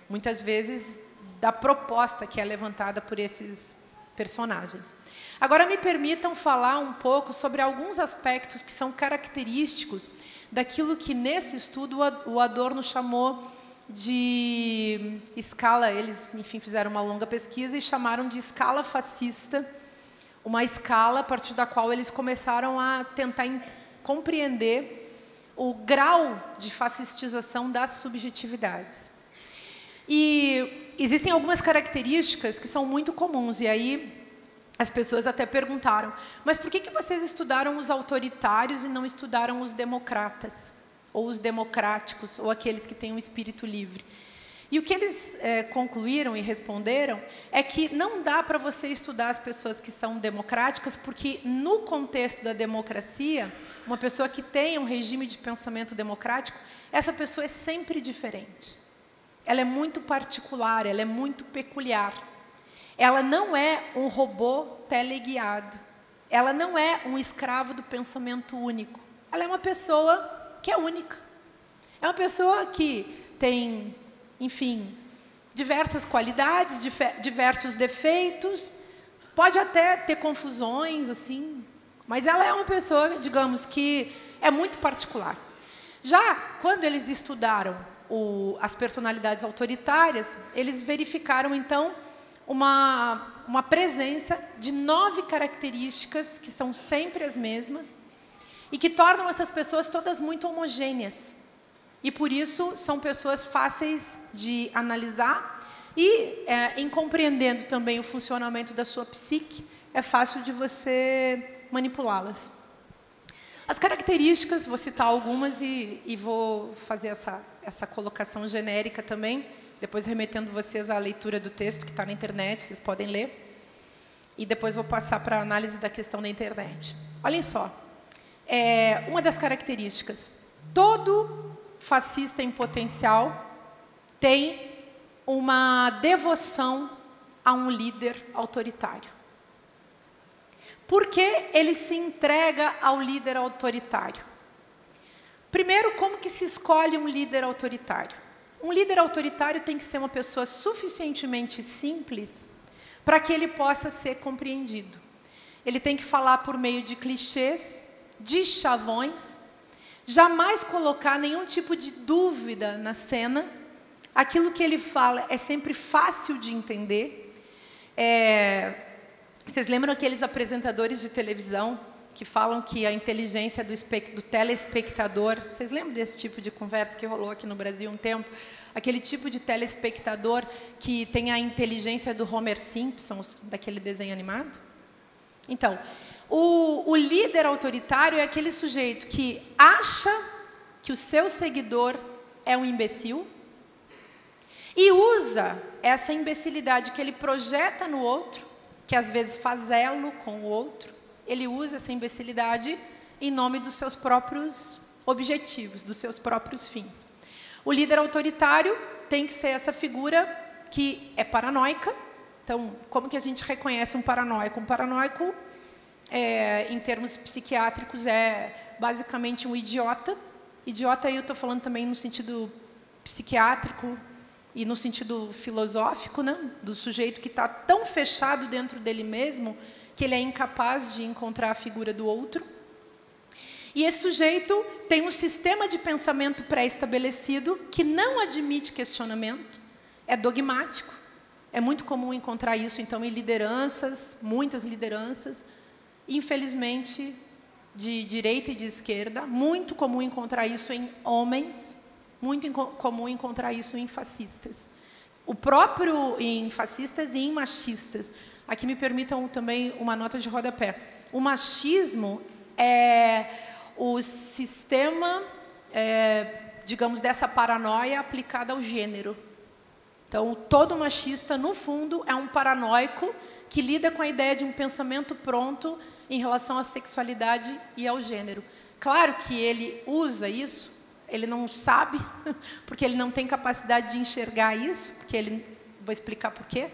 muitas vezes, da proposta que é levantada por esses personagens. Agora, me permitam falar um pouco sobre alguns aspectos que são característicos daquilo que, nesse estudo, o Adorno chamou de escala. Eles, enfim, fizeram uma longa pesquisa e chamaram de escala fascista, uma escala a partir da qual eles começaram a tentar compreender o grau de fascistização das subjetividades. E existem algumas características que são muito comuns, e aí as pessoas até perguntaram, mas por que vocês estudaram os autoritários e não estudaram os democratas, ou os democráticos, ou aqueles que têm um espírito livre? E o que eles concluíram e responderam é que não dá para você estudar as pessoas que são democráticas, porque no contexto da democracia, uma pessoa que tem um regime de pensamento democrático, essa pessoa é sempre diferente. Ela é muito particular, ela é muito peculiar. Ela não é um robô teleguiado. Ela não é um escravo do pensamento único. Ela é uma pessoa que é única. É uma pessoa que tem, enfim, diversas qualidades, diversos defeitos, pode até ter confusões, assim, mas ela é uma pessoa, digamos, que é muito particular. Já quando eles estudaram as personalidades autoritárias, eles verificaram, então, uma presença de 9 características que são sempre as mesmas e que tornam essas pessoas todas muito homogêneas. E, por isso, são pessoas fáceis de analisar e, em compreendendo também o funcionamento da sua psique, é fácil de você manipulá-las. As características, vou citar algumas e vou fazer essa colocação genérica também, depois remetendo vocês à leitura do texto que está na internet, vocês podem ler, e depois vou passar para a análise da questão da internet. Olhem só, uma das características, todo fascista em potencial tem uma devoção a um líder autoritário. Por que ele se entrega ao líder autoritário? Primeiro, como que se escolhe um líder autoritário? Um líder autoritário tem que ser uma pessoa suficientemente simples para que ele possa ser compreendido. Ele tem que falar por meio de clichês, de chavões, jamais colocar nenhum tipo de dúvida na cena. Aquilo que ele fala é sempre fácil de entender. Vocês lembram aqueles apresentadores de televisão que falam que a inteligência do telespectador... Vocês lembram desse tipo de conversa que rolou aqui no Brasil um tempo? Aquele tipo de telespectador que tem a inteligência do Homer Simpson, daquele desenho animado? Então, o líder autoritário é aquele sujeito que acha que o seu seguidor é um imbecil e usa essa imbecilidade que ele projeta no outro, que às vezes faz elo com o outro, ele usa essa imbecilidade em nome dos seus próprios objetivos, dos seus próprios fins. O líder autoritário tem que ser essa figura que é paranoica. Então, como que a gente reconhece um paranoico? Um paranoico, em termos psiquiátricos, é basicamente um idiota. Idiota aí eu estou falando também no sentido psiquiátrico, e no sentido filosófico, né, do sujeito que está tão fechado dentro dele mesmo que ele é incapaz de encontrar a figura do outro. E esse sujeito tem um sistema de pensamento pré-estabelecido que não admite questionamento, é dogmático. É muito comum encontrar isso, então, em lideranças, muitas lideranças, infelizmente, de direita e de esquerda, muito comum encontrar isso em homens, muito comum encontrar isso em fascistas. O próprio em fascistas e em machistas. Aqui me permitam também uma nota de rodapé. O machismo é o sistema, digamos, dessa paranoia aplicada ao gênero. Então, todo machista, no fundo, é um paranoico que lida com a ideia de um pensamento pronto em relação à sexualidade e ao gênero. Claro que ele usa isso, ele não sabe, porque ele não tem capacidade de enxergar isso, porque ele, vou explicar por quê.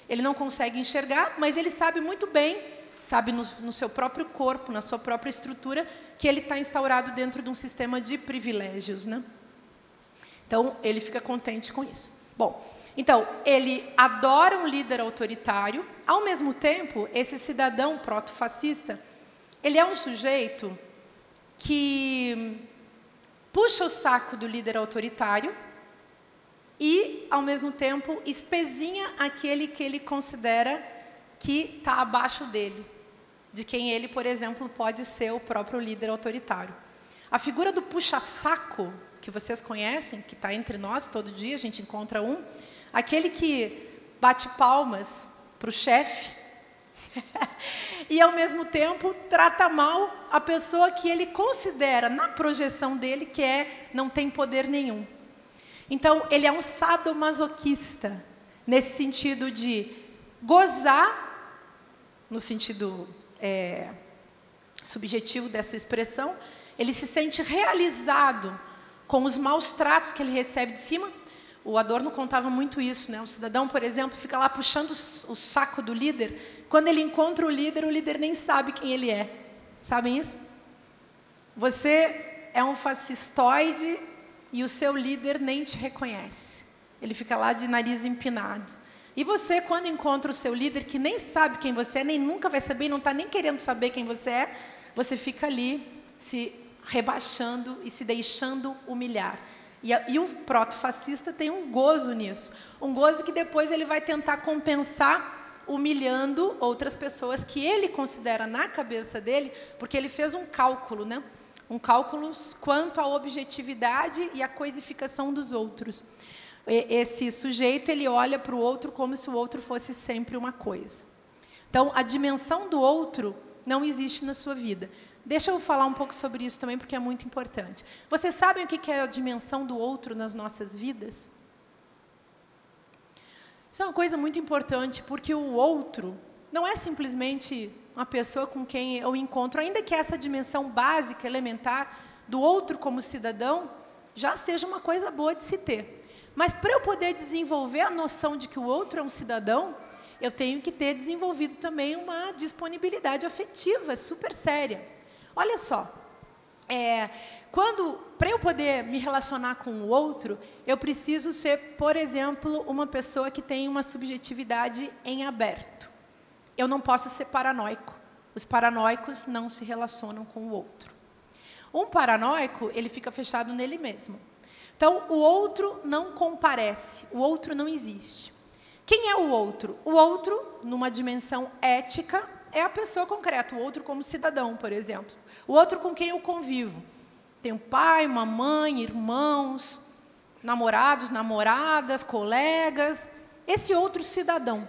Ele não consegue enxergar, mas ele sabe muito bem, sabe no seu próprio corpo, na sua própria estrutura, que ele está instaurado dentro de um sistema de privilégios, né? Então, ele fica contente com isso. Bom, então, ele adora um líder autoritário. Ao mesmo tempo, esse cidadão proto-fascista, ele é um sujeito que puxa o saco do líder autoritário e, ao mesmo tempo, espezinha aquele que ele considera que está abaixo dele, de quem ele, por exemplo, pode ser o próprio líder autoritário. A figura do puxa-saco, que vocês conhecem, que está entre nós todo dia, a gente encontra um, aquele que bate palmas para o chefe e, ao mesmo tempo, trata mal a pessoa que ele considera, na projeção dele, que não tem poder nenhum. Então, ele é um sadomasoquista, nesse sentido de gozar, no sentido subjetivo dessa expressão, ele se sente realizado com os maus tratos que ele recebe de cima. O Adorno contava muito isso, né? O cidadão, por exemplo, fica lá puxando o saco do líder. Quando ele encontra o líder nem sabe quem ele é. Sabem isso? Você é um fascistoide e o seu líder nem te reconhece. Ele fica lá de nariz empinado. E você, quando encontra o seu líder, que nem sabe quem você é, nem nunca vai saber, não está nem querendo saber quem você é, você fica ali se rebaixando e se deixando humilhar. E o proto-fascista tem um gozo nisso. Um gozo que depois ele vai tentar compensar humilhando outras pessoas que ele considera na cabeça dele, porque ele fez um cálculo, né? Um cálculo quanto à objetividade e à coisificação dos outros. Esse sujeito, ele olha para o outro como se o outro fosse sempre uma coisa. Então, a dimensão do outro não existe na sua vida. Deixa eu falar um pouco sobre isso também, porque é muito importante. Vocês sabem o que é a dimensão do outro nas nossas vidas? Isso é uma coisa muito importante, porque o outro não é simplesmente uma pessoa com quem eu encontro, ainda que essa dimensão básica, elementar, do outro como cidadão, já seja uma coisa boa de se ter. Mas para eu poder desenvolver a noção de que o outro é um cidadão, eu tenho que ter desenvolvido também uma disponibilidade afetiva super séria. Olha só, para eu poder me relacionar com o outro, eu preciso ser, por exemplo, uma pessoa que tem uma subjetividade em aberto. Eu não posso ser paranoico. Os paranoicos não se relacionam com o outro. Um paranoico, ele fica fechado nele mesmo. Então, o outro não comparece, o outro não existe. Quem é o outro? O outro, numa dimensão ética, é a pessoa concreta, o outro como cidadão, por exemplo. O outro com quem eu convivo. Tenho um pai, uma mãe, irmãos, namorados, namoradas, colegas. Esse outro cidadão.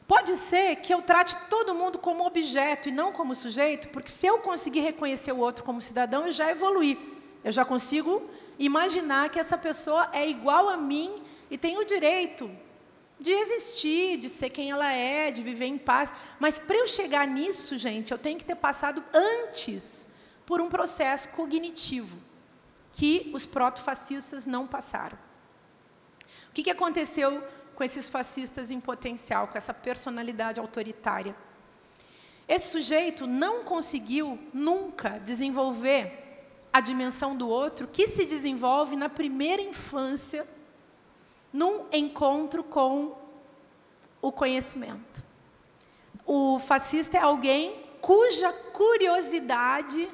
Pode ser que eu trate todo mundo como objeto e não como sujeito, porque se eu conseguir reconhecer o outro como cidadão, eu já evoluí. Eu já consigo imaginar que essa pessoa é igual a mim e tem o direito de existir, de ser quem ela é, de viver em paz. Mas para eu chegar nisso, gente, eu tenho que ter passado antes por um processo cognitivo que os proto-fascistas não passaram. O que aconteceu com esses fascistas em potencial, com essa personalidade autoritária? Esse sujeito não conseguiu nunca desenvolver a dimensão do outro que se desenvolve na primeira infância, num encontro com o conhecimento. O fascista é alguém cuja curiosidade,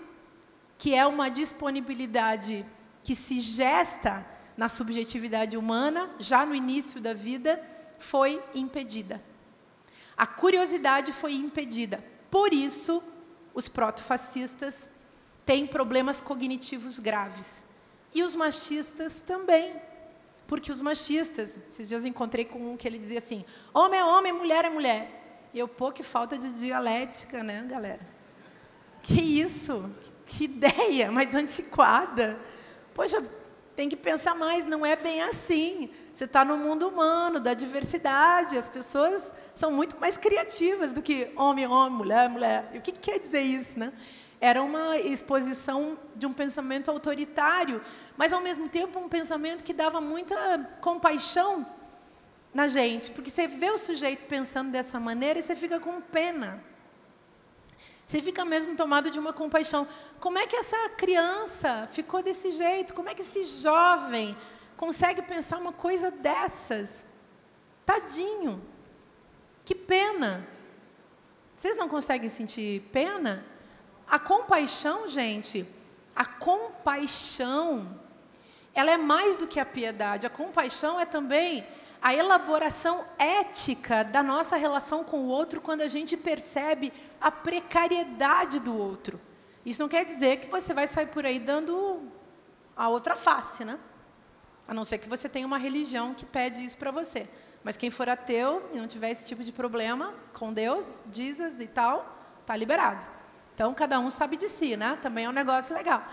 que é uma disponibilidade que se gesta na subjetividade humana, já no início da vida, foi impedida. A curiosidade foi impedida. Por isso, os proto-fascistas têm problemas cognitivos graves. E os machistas também. Porque os machistas, esses dias eu encontrei com um que ele dizia assim, homem é homem, mulher é mulher. E eu, pô, que falta de dialética, né, galera? Que isso? Que ideia mais antiquada. Poxa, tem que pensar mais, não é bem assim. Você está no mundo humano, da diversidade, as pessoas são muito mais criativas do que homem, homem, mulher, mulher. E o que quer dizer isso, né? Era uma exposição de um pensamento autoritário, mas, ao mesmo tempo, um pensamento que dava muita compaixão na gente. Porque você vê o sujeito pensando dessa maneira e você fica com pena. Você fica mesmo tomado de uma compaixão. Como é que essa criança ficou desse jeito? Como é que esse jovem consegue pensar uma coisa dessas? Tadinho. Que pena. Vocês não conseguem sentir pena? A compaixão, gente, a compaixão, ela é mais do que a piedade. A compaixão é também a elaboração ética da nossa relação com o outro quando a gente percebe a precariedade do outro. Isso não quer dizer que você vai sair por aí dando a outra face, né? A não ser que você tenha uma religião que pede isso para você. Mas quem for ateu e não tiver esse tipo de problema com Deus, Jesus e tal, está liberado. Então, cada um sabe de si, né? Também é um negócio legal.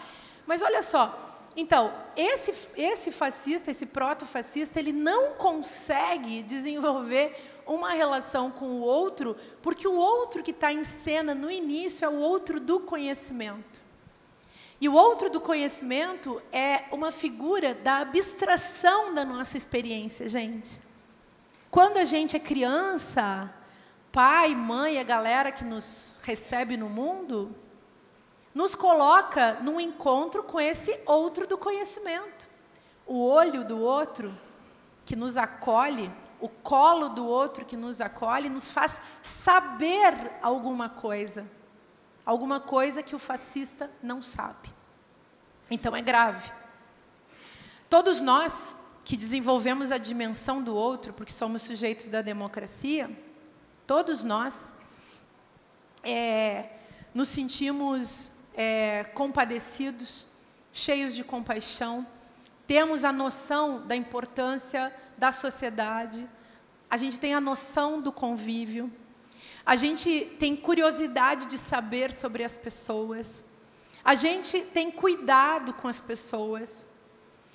Mas olha só, Então, esse fascista, esse proto-fascista, ele não consegue desenvolver uma relação com o outro, porque o outro que está em cena no início é o outro do conhecimento. E o outro do conhecimento é uma figura da abstração da nossa experiência, gente. Quando a gente é criança, pai, mãe, a galera que nos recebe no mundo, nos coloca num encontro com esse outro do conhecimento. O olho do outro que nos acolhe, o colo do outro que nos acolhe, nos faz saber alguma coisa que o fascista não sabe. Então é grave. Todos nós que desenvolvemos a dimensão do outro, porque somos sujeitos da democracia, todos nós nos sentimos compadecidos, cheios de compaixão, temos a noção da importância da sociedade, a gente tem a noção do convívio, a gente tem curiosidade de saber sobre as pessoas, a gente tem cuidado com as pessoas,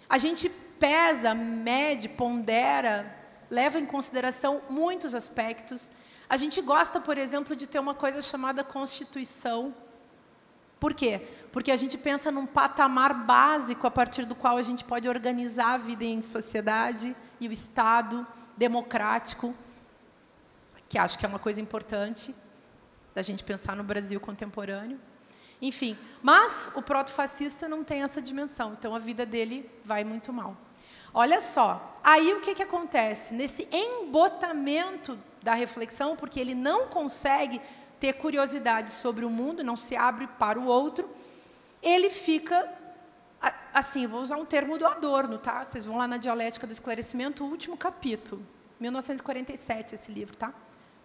a gente pesa, mede, pondera, leva em consideração muitos aspectos. A gente gosta, por exemplo, de ter uma coisa chamada Constituição. Por quê? Porque a gente pensa num patamar básico a partir do qual a gente pode organizar a vida em sociedade e o Estado democrático, que acho que é uma coisa importante da gente pensar no Brasil contemporâneo. Enfim, mas o proto-fascista não tem essa dimensão, então a vida dele vai muito mal. Olha só, aí o que acontece? Nesse embotamento da reflexão, porque ele não consegue ter curiosidade sobre o mundo, não se abre para o outro, ele fica, assim, vou usar um termo do Adorno, tá? Vocês vão lá na Dialética do Esclarecimento, o último capítulo, 1947 esse livro, tá?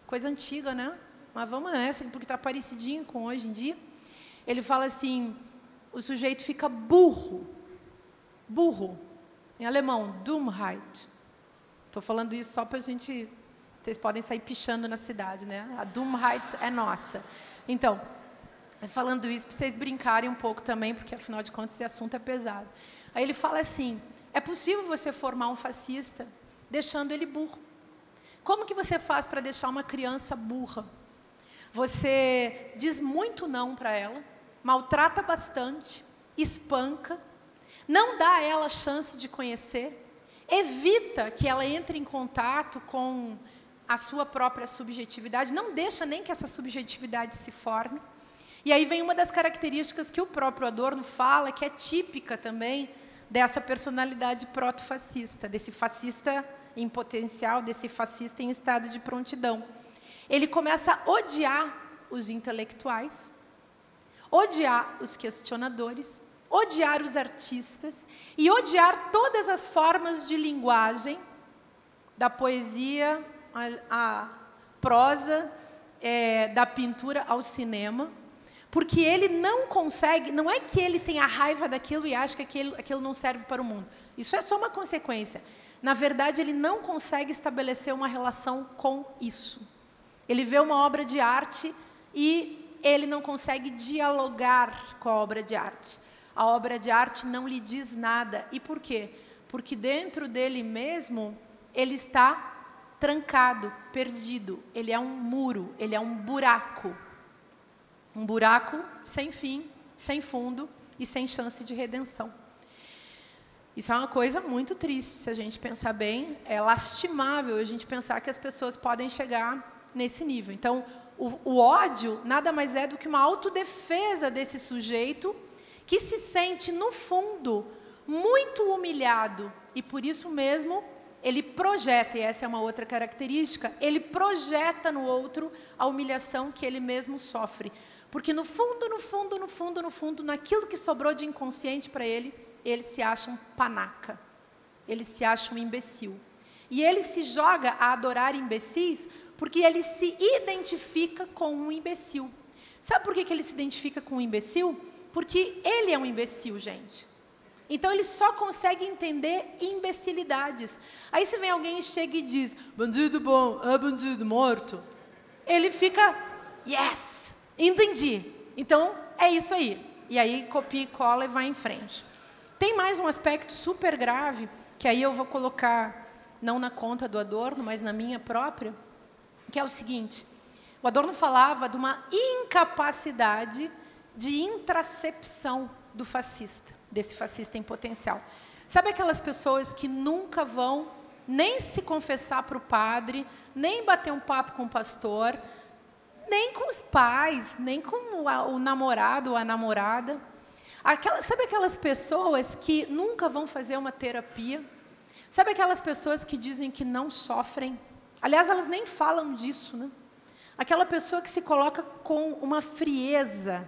Coisa antiga, né? Mas vamos nessa, porque está parecidinho com hoje em dia. Ele fala assim, o sujeito fica burro, em alemão, Dummheit. Estou falando isso só para a gente, vocês podem sair pichando na cidade, né? A Dummheit é nossa. Então, falando isso para vocês brincarem um pouco também, porque afinal de contas esse assunto é pesado. Aí ele fala assim, é possível você formar um fascista deixando ele burro. Como que você faz para deixar uma criança burra? Você diz muito não para ela, maltrata bastante, espanca, não dá a ela chance de conhecer, evita que ela entre em contato com a sua própria subjetividade, não deixa nem que essa subjetividade se forme. E aí vem uma das características que o próprio Adorno fala, que é típica também dessa personalidade proto-fascista, desse fascista em potencial, desse fascista em estado de prontidão. Ele começa a odiar os intelectuais, odiar os questionadores, odiar os artistas e odiar todas as formas de linguagem, da poesia à prosa, da pintura ao cinema, porque ele não consegue, não é que ele tenha raiva daquilo e acha que aquilo não serve para o mundo. Isso é só uma consequência. Na verdade, ele não consegue estabelecer uma relação com isso. Ele vê uma obra de arte e ele não consegue dialogar com a obra de arte. A obra de arte não lhe diz nada. E por quê? Porque dentro dele mesmo, ele está trancado, perdido. Ele é um muro, ele é um buraco. Um buraco sem fim, sem fundo e sem chance de redenção. Isso é uma coisa muito triste, se a gente pensar bem. É lastimável a gente pensar que as pessoas podem chegar nesse nível. Então, o ódio nada mais é do que uma autodefesa desse sujeito que se sente, no fundo, muito humilhado. E, por isso mesmo, ele projeta, e essa é uma outra característica, ele projeta no outro a humilhação que ele mesmo sofre. Porque, no fundo, naquilo que sobrou de inconsciente para ele se acha um panaca, ele se acha um imbecil. E ele se joga a adorar imbecis porque ele se identifica com um imbecil. Sabe por que ele se identifica com um imbecil? Porque ele é um imbecil, gente. Então ele só consegue entender imbecilidades. Aí se vem alguém e chega e diz, bandido bom é bandido morto, ele fica, yes, entendi. Então é isso aí. E aí copia e cola e vai em frente. tem mais um aspecto super grave, que aí eu vou colocar não na conta do Adorno, mas na minha própria, que é o seguinte: o Adorno falava de uma incapacidade de intracepção do fascista, desse fascista em potencial. Sabe aquelas pessoas que nunca vão nem se confessar para o padre, nem bater um papo com o pastor, nem com os pais, nem com o namorado ou a namorada? Sabe aquelas pessoas que nunca vão fazer uma terapia? Sabe aquelas pessoas que dizem que não sofrem? Aliás, elas nem falam disso, né? Aquela pessoa que se coloca com uma frieza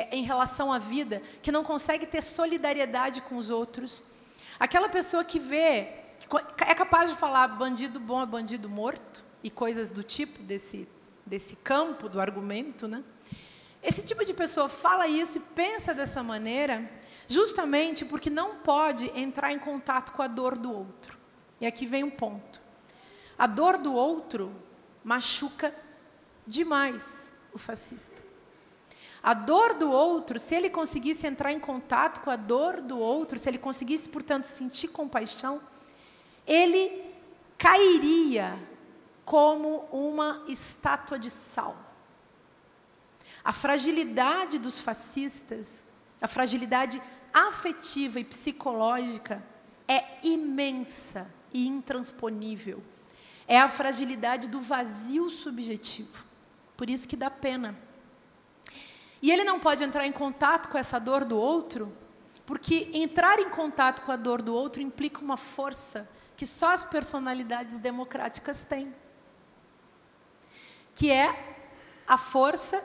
em relação à vida, que não consegue ter solidariedade com os outros. Aquela pessoa que vê, que é capaz de falar bandido bom é bandido morto, e coisas do tipo, desse campo do argumento, né? Esse tipo de pessoa fala isso e pensa dessa maneira, justamente porque não pode entrar em contato com a dor do outro. E aqui vem um ponto. A dor do outro machuca demais o fascista. A dor do outro, se ele conseguisse entrar em contato com a dor do outro, se ele conseguisse, portanto, sentir compaixão, ele cairia como uma estátua de sal. A fragilidade dos fascistas, a fragilidade afetiva e psicológica é imensa e intransponível. É a fragilidade do vazio subjetivo. Por isso que dá pena. E ele não pode entrar em contato com essa dor do outro, porque entrar em contato com a dor do outro implica uma força que só as personalidades democráticas têm, que é a força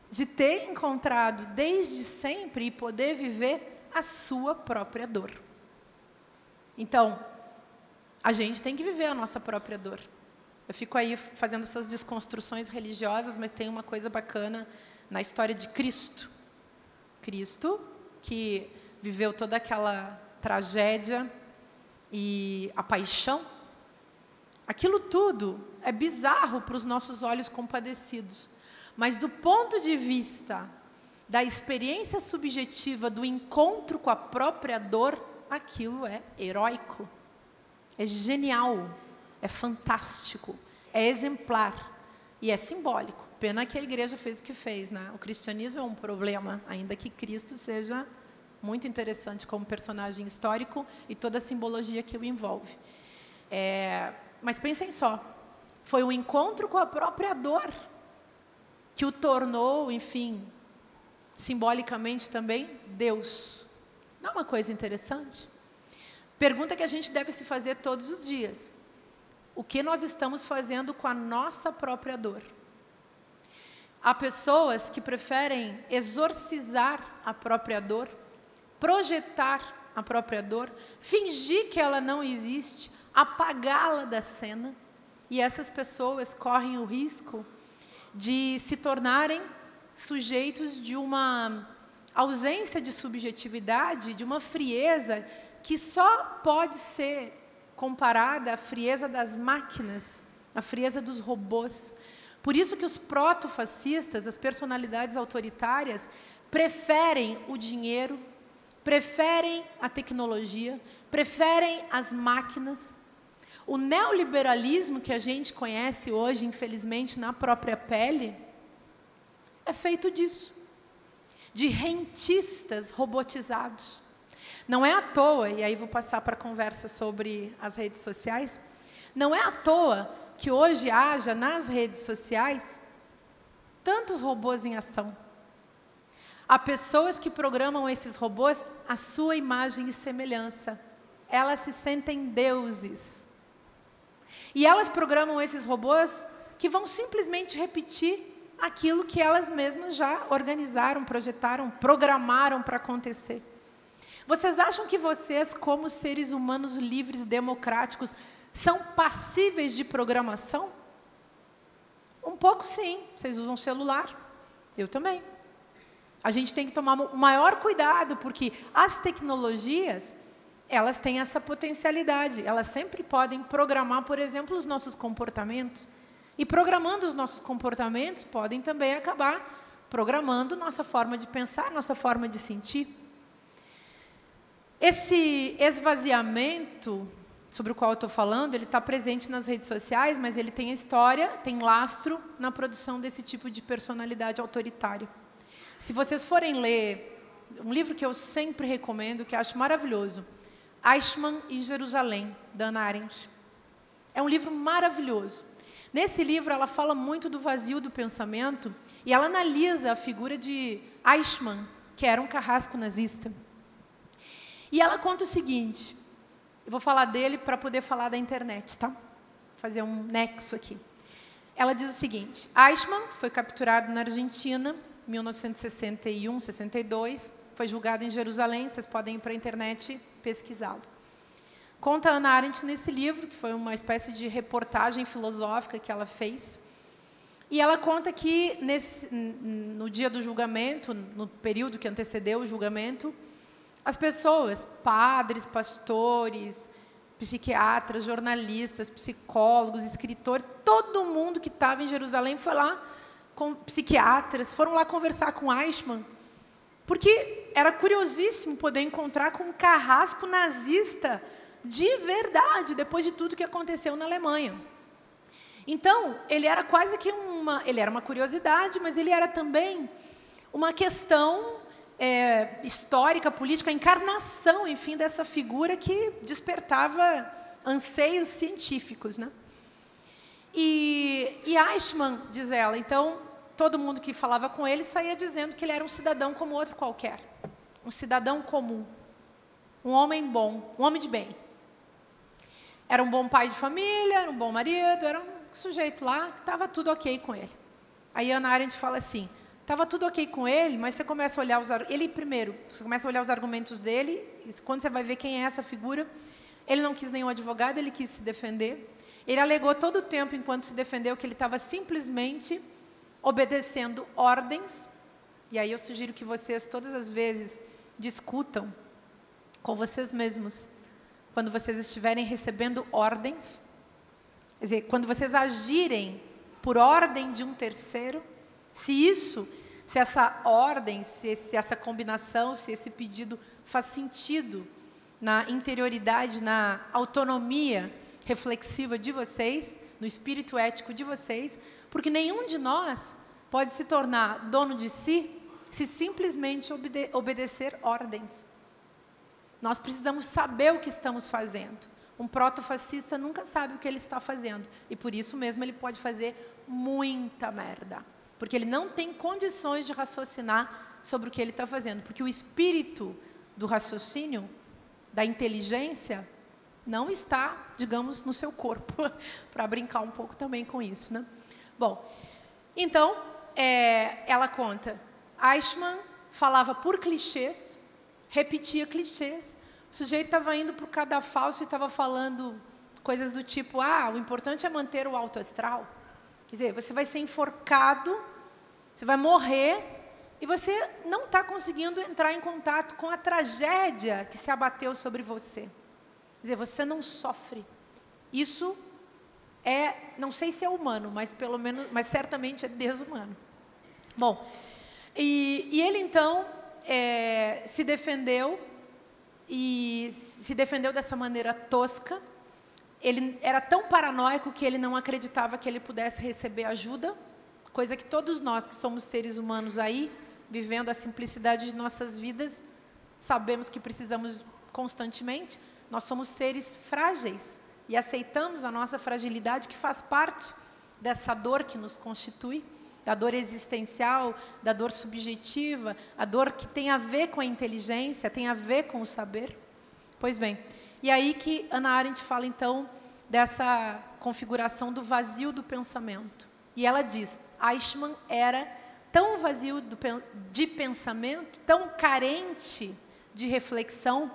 de ter encontrado desde sempre e poder viver a sua própria dor. Então, a gente tem que viver a nossa própria dor. Eu fico aí fazendo essas desconstruções religiosas, mas tem uma coisa bacana na história de Cristo. Cristo, que viveu toda aquela tragédia e a paixão, aquilo tudo é bizarro para os nossos olhos compadecidos. Mas do ponto de vista da experiência subjetiva do encontro com a própria dor, aquilo é heróico, é genial, é fantástico, é exemplar e é simbólico. Pena que a igreja fez o que fez, né? O cristianismo é um problema, ainda que Cristo seja muito interessante como personagem histórico e toda a simbologia que o envolve. Mas pensem só, foi um encontro com a própria dor que o tornou, enfim, simbolicamente também, Deus. Não é uma coisa interessante? Pergunta que a gente deve se fazer todos os dias. O que nós estamos fazendo com a nossa própria dor? Há pessoas que preferem exorcizar a própria dor, projetar a própria dor, fingir que ela não existe, apagá-la da cena, e essas pessoas correm o risco de se tornarem sujeitos de uma ausência de subjetividade, de uma frieza que só pode ser comparada à frieza das máquinas, à frieza dos robôs. Por isso que os protofascistas, as personalidades autoritárias, preferem o dinheiro, preferem a tecnologia, preferem as máquinas. O neoliberalismo que a gente conhece hoje, infelizmente, na própria pele, é feito disso, de rentistas robotizados. Não é à toa, e aí vou passar para a conversa sobre as redes sociais, não é à toa que hoje haja nas redes sociais tantos robôs em ação. Há pessoas que programam esses robôs à sua imagem e semelhança. Elas se sentem deuses. E elas programam esses robôs que vão simplesmente repetir aquilo que elas mesmas já organizaram, projetaram, programaram para acontecer. Vocês acham que vocês, como seres humanos livres, democráticos, são passíveis de programação? Um pouco sim, vocês usam celular, eu também. A gente tem que tomar o maior cuidado, porque as tecnologias, elas têm essa potencialidade, elas sempre podem programar, por exemplo, os nossos comportamentos. E programando os nossos comportamentos, podem também acabar programando nossa forma de pensar, nossa forma de sentir. Esse esvaziamento sobre o qual eu estou falando, ele está presente nas redes sociais, mas ele tem história, tem lastro na produção desse tipo de personalidade autoritária. Se vocês forem ler um livro que eu sempre recomendo, que eu acho maravilhoso, Eichmann e Jerusalém, da Hannah Arendt. É um livro maravilhoso. Nesse livro, ela fala muito do vazio do pensamento e ela analisa a figura de Eichmann, que era um carrasco nazista. E ela conta o seguinte, eu vou falar dele para poder falar da internet, tá? Vou fazer um nexo aqui. Ela diz o seguinte, Eichmann foi capturado na Argentina, em 1961, 62, foi julgado em Jerusalém, vocês podem ir para a internet pesquisá-lo. Conta a Hannah Arendt nesse livro, que foi uma espécie de reportagem filosófica que ela fez. E ela conta que no dia do julgamento, no período que antecedeu o julgamento, as pessoas, padres, pastores, psiquiatras, jornalistas, psicólogos, escritores, todo mundo que estava em Jerusalém foi lá, com psiquiatras, foram lá conversar com Eichmann, porque era curiosíssimo poder encontrar com um carrasco nazista de verdade, depois de tudo que aconteceu na Alemanha. Então, ele era quase que ele era uma curiosidade, mas ele era também uma questão histórica, política, a encarnação, enfim, dessa figura que despertava anseios científicos, né? E Eichmann, diz ela, então, todo mundo que falava com ele saía dizendo que ele era um cidadão como outro qualquer, um cidadão comum, um homem bom, um homem de bem. Era um bom pai de família, era um bom marido, era um sujeito lá que estava tudo ok com ele. Aí Hannah Arendt fala assim, estava tudo ok com ele, mas você começa a olhar você começa a olhar os argumentos dele, e quando você vai ver quem é essa figura, ele não quis nenhum advogado, ele quis se defender. Ele alegou todo o tempo, enquanto se defendeu, que ele estava simplesmente obedecendo ordens. E aí eu sugiro que vocês, todas as vezes, discutam com vocês mesmos, quando vocês estiverem recebendo ordens, quer dizer, quando vocês agirem por ordem de um terceiro, se essa ordem, se essa combinação, se esse pedido faz sentido na interioridade, na autonomia reflexiva de vocês, no espírito ético de vocês, porque nenhum de nós pode se tornar dono de si se simplesmente obedecer ordens. Nós precisamos saber o que estamos fazendo. Um protofascista nunca sabe o que ele está fazendo. E por isso mesmo ele pode fazer muita merda. Porque ele não tem condições de raciocinar sobre o que ele está fazendo. Porque o espírito do raciocínio, da inteligência, não está, digamos, no seu corpo. Para brincar um pouco também com isso, né? Bom, então, ela conta. Eichmann falava por clichês, repetia clichês. O sujeito estava indo para o cadafalso e estava falando coisas do tipo, o importante é manter o alto astral. Quer dizer, você vai ser enforcado, você vai morrer e você não está conseguindo entrar em contato com a tragédia que se abateu sobre você. Quer dizer, você não sofre. Isso não sei se é humano, mas pelo menos, mas certamente é desumano. Bom, e ele então se defendeu dessa maneira tosca. Ele era tão paranoico que ele não acreditava que ele pudesse receber ajuda, coisa que todos nós que somos seres humanos aí, vivendo a simplicidade de nossas vidas, sabemos que precisamos constantemente. Nós somos seres frágeis e aceitamos a nossa fragilidade, que faz parte dessa dor que nos constitui, da dor existencial, da dor subjetiva, a dor que tem a ver com a inteligência, tem a ver com o saber. Pois bem, e aí que Hannah Arendt fala, então, dessa configuração do vazio do pensamento. E ela diz, Eichmann era tão vazio de pensamento, tão carente de reflexão,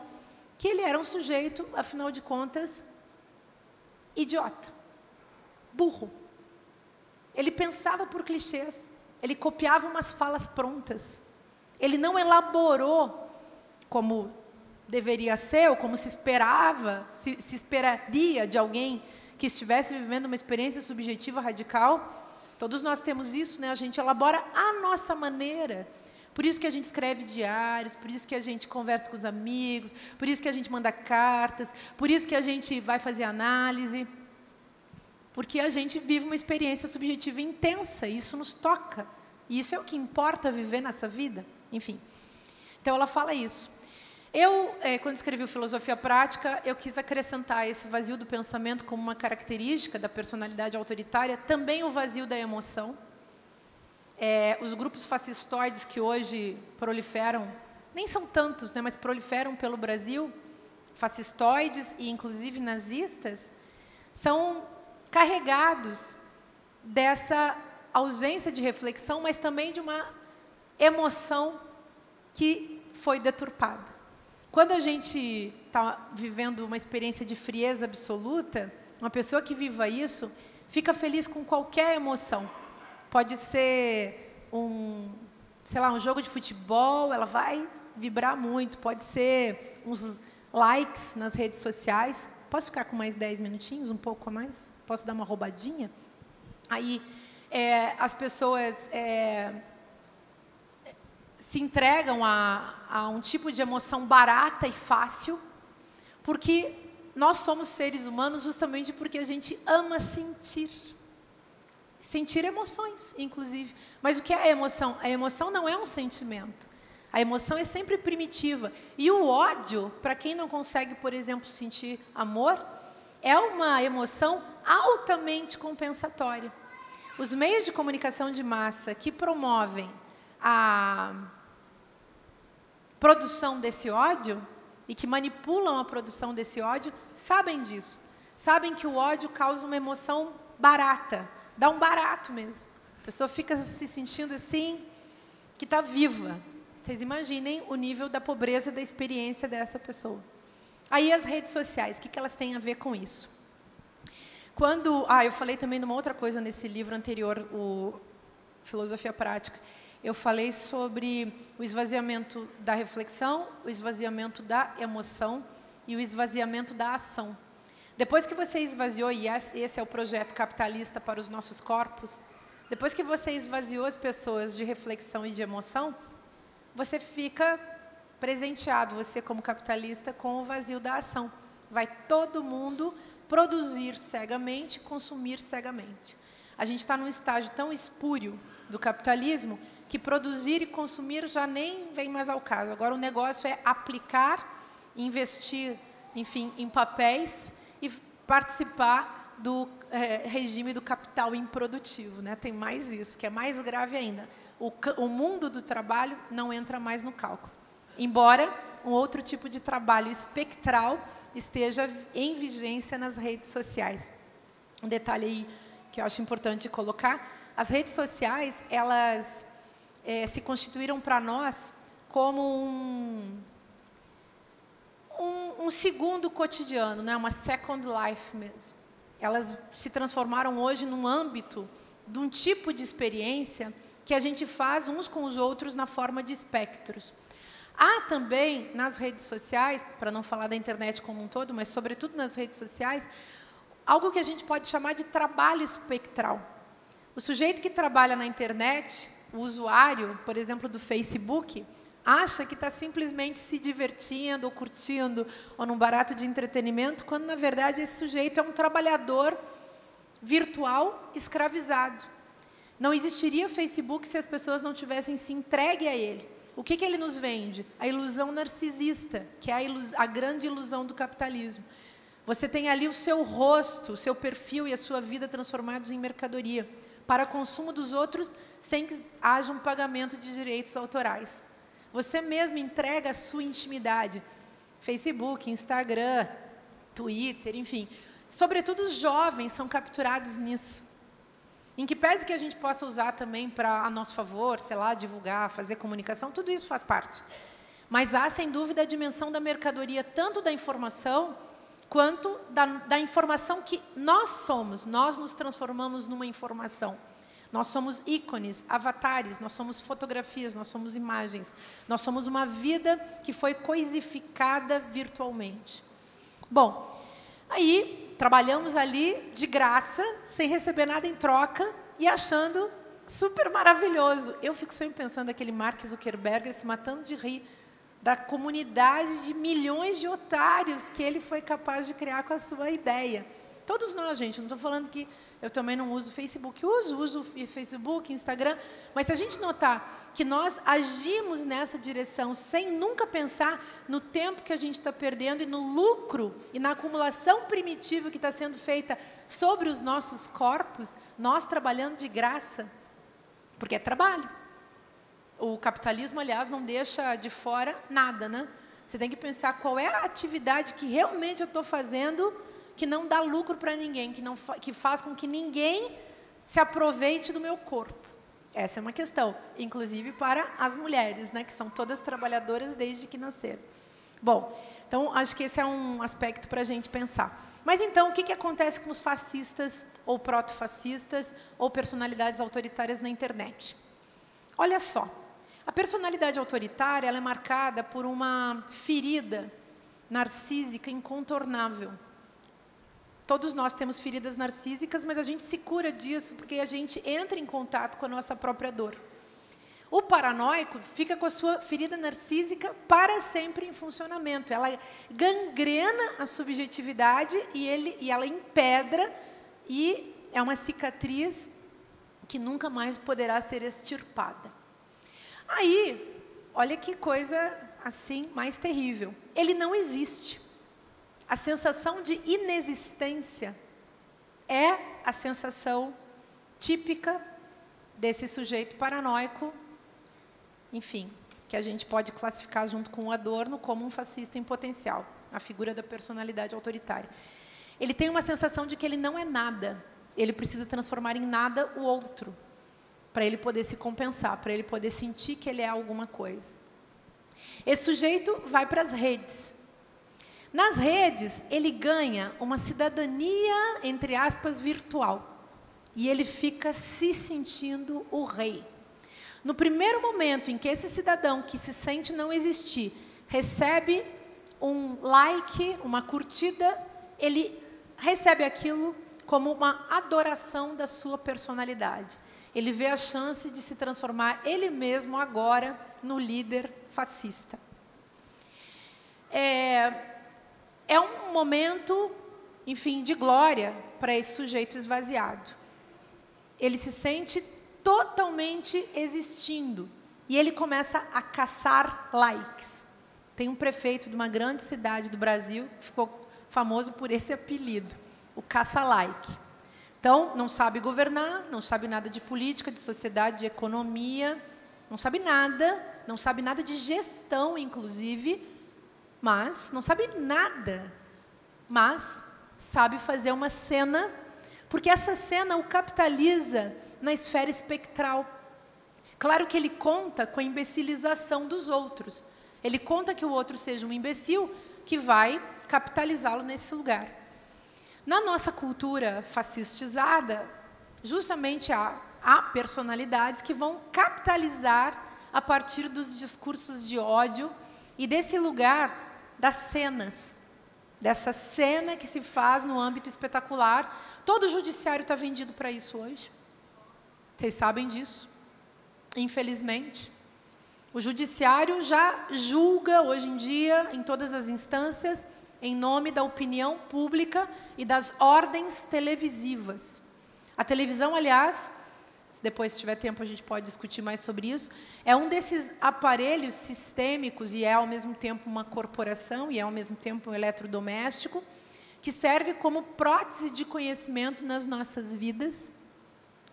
que ele era um sujeito, afinal de contas, idiota, burro. Ele pensava por clichês, ele copiava umas falas prontas. Ele não elaborou como deveria ser, ou como se esperava, se esperaria de alguém que estivesse vivendo uma experiência subjetiva radical. Todos nós temos isso, né? A gente elabora a nossa maneira, Por isso que a gente escreve diários, por isso que a gente conversa com os amigos, por isso que a gente manda cartas, por isso que a gente vai fazer análise. Porque a gente vive uma experiência subjetiva intensa, e isso nos toca. E isso é o que importa viver nessa vida. Enfim. Então, ela fala isso. Eu, quando escrevi o Filosofia Prática, eu quis acrescentar esse vazio do pensamento como uma característica da personalidade autoritária, também o vazio da emoção. Os grupos fascistoides que hoje proliferam, nem são tantos, né, mas proliferam pelo Brasil, fascistoides e inclusive nazistas, são carregados dessa ausência de reflexão, mas também de uma emoção que foi deturpada. Quando a gente está vivendo uma experiência de frieza absoluta, uma pessoa que viva isso fica feliz com qualquer emoção. Pode ser sei lá, um jogo de futebol, ela vai vibrar muito. Pode ser uns likes nas redes sociais. Posso ficar com mais 10 minutinhos, um pouco a mais? Posso dar uma roubadinha? Aí as pessoas se entregam a um tipo de emoção barata e fácil, porque nós somos seres humanos justamente porque a gente ama sentir. Sentir emoções, inclusive. Mas o que é a emoção? A emoção não é um sentimento. A emoção é sempre primitiva. E o ódio, para quem não consegue, por exemplo, sentir amor, é uma emoção altamente compensatória. Os meios de comunicação de massa que promovem a produção desse ódio e que manipulam a produção desse ódio, sabem disso. Sabem que o ódio causa uma emoção barata, dá um barato mesmo. A pessoa fica se sentindo assim, que está viva. Vocês imaginem o nível da pobreza da experiência dessa pessoa. Aí as redes sociais, o que elas têm a ver com isso? Eu falei também de uma outra coisa nesse livro anterior, o Filosofia Prática. Eu falei sobre o esvaziamento da reflexão, o esvaziamento da emoção e o esvaziamento da ação. Depois que você esvaziou, e esse é o projeto capitalista para os nossos corpos, depois que você esvaziou as pessoas de reflexão e de emoção, você fica presenteado, você como capitalista, com o vazio da ação. Vai todo mundo produzir cegamente, consumir cegamente. A gente está num estágio tão espúrio do capitalismo que produzir e consumir já nem vem mais ao caso. Agora o negócio é aplicar, investir, enfim, em papéis e participar do regime do capital improdutivo, né? Tem mais isso, que é mais grave ainda. O mundo do trabalho não entra mais no cálculo. Embora um outro tipo de trabalho espectral esteja em vigência nas redes sociais. Um detalhe aí que eu acho importante colocar, as redes sociais, elas se constituíram para nós como um segundo cotidiano, né? Uma second life mesmo. Elas se transformaram hoje num âmbito de um tipo de experiência que a gente faz uns com os outros na forma de espectros. Há também, nas redes sociais, para não falar da internet como um todo, mas sobretudo nas redes sociais, algo que a gente pode chamar de trabalho espectral. O sujeito que trabalha na internet, o usuário, por exemplo, do Facebook, acha que está simplesmente se divertindo, ou curtindo, ou num barato de entretenimento, quando, na verdade, esse sujeito é um trabalhador virtual escravizado. Não existiria Facebook se as pessoas não tivessem se entregue a ele. O que ele nos vende? A ilusão narcisista, que é a grande ilusão do capitalismo. Você tem ali o seu rosto, o seu perfil e a sua vida transformados em mercadoria, para consumo dos outros, sem que haja um pagamento de direitos autorais. Você mesmo entrega a sua intimidade. Facebook, Instagram, Twitter, enfim. Sobretudo os jovens são capturados nisso. Em que pese que a gente possa usar também a nosso favor, sei lá, divulgar, fazer comunicação, tudo isso faz parte. Mas há, sem dúvida, a dimensão da mercadoria, tanto da informação, quanto da informação que nós somos. Nós nos transformamos numa informação. Nós somos ícones, avatares, nós somos fotografias, nós somos imagens. Nós somos uma vida que foi coisificada virtualmente. Bom, aí trabalhamos ali de graça, sem receber nada em troca e achando super maravilhoso. Eu fico sempre pensando aquele Mark Zuckerberg se matando de rir da comunidade de milhões de otários que ele foi capaz de criar com a sua ideia. Todos nós, gente, não estou falando que eu também não uso Facebook, uso Facebook, Instagram, mas se a gente notar que nós agimos nessa direção sem nunca pensar no tempo que a gente está perdendo e no lucro e na acumulação primitiva que está sendo feita sobre os nossos corpos, nós trabalhando de graça, porque é trabalho. O capitalismo, aliás, não deixa de fora nada, né? Você tem que pensar qual é a atividade que realmente eu estou fazendo que não dá lucro para ninguém, que faz com que ninguém se aproveite do meu corpo. Essa é uma questão, inclusive para as mulheres, né, que são todas trabalhadoras desde que nasceram. Bom, então acho que esse é um aspecto para a gente pensar. Mas então, o que acontece com os fascistas, ou protofascistas, ou personalidades autoritárias na internet? Olha só, a personalidade autoritária ela é marcada por uma ferida narcísica incontornável. Todos nós temos feridas narcísicas, mas a gente se cura disso porque a gente entra em contato com a nossa própria dor. O paranoico fica com a sua ferida narcísica para sempre em funcionamento. Ela gangrena a subjetividade e ela empedra e é uma cicatriz que nunca mais poderá ser extirpada. Aí, olha que coisa assim mais terrível. Ele não existe. A sensação de inexistência é a sensação típica desse sujeito paranoico, enfim, que a gente pode classificar junto com o Adorno como um fascista em potencial, a figura da personalidade autoritária. Ele tem uma sensação de que ele não é nada, ele precisa transformar em nada o outro, para ele poder se compensar, para ele poder sentir que ele é alguma coisa. Esse sujeito vai para as redes. Nas redes, ele ganha uma cidadania, entre aspas, virtual. E ele fica se sentindo o rei. No primeiro momento em que esse cidadão que se sente não existir, recebe um like, uma curtida, ele recebe aquilo como uma adoração da sua personalidade. Ele vê a chance de se transformar ele mesmo agora no líder fascista. É um momento, enfim, de glória para esse sujeito esvaziado. Ele se sente totalmente existindo. E ele começa a caçar likes. Tem um prefeito de uma grande cidade do Brasil que ficou famoso por esse apelido, o caça-like. Então, não sabe governar, não sabe nada de política, de sociedade, de economia, não sabe nada de gestão, inclusive, mas não sabe nada, mas sabe fazer uma cena, porque essa cena o capitaliza na esfera espectral. Claro que ele conta com a imbecilização dos outros. Ele conta que o outro seja um imbecil que vai capitalizá-lo nesse lugar. Na nossa cultura fascistizada, justamente há personalidades que vão capitalizar a partir dos discursos de ódio e desse lugar das cenas, dessa cena que se faz no âmbito espetacular. Todo o judiciário está vendido para isso hoje. Vocês sabem disso, infelizmente. O judiciário já julga hoje em dia, em todas as instâncias, em nome da opinião pública e das ordens televisivas. A televisão, aliás, se depois tiver tempo a gente pode discutir mais sobre isso, é um desses aparelhos sistêmicos e é ao mesmo tempo uma corporação e é ao mesmo tempo um eletrodoméstico que serve como prótese de conhecimento nas nossas vidas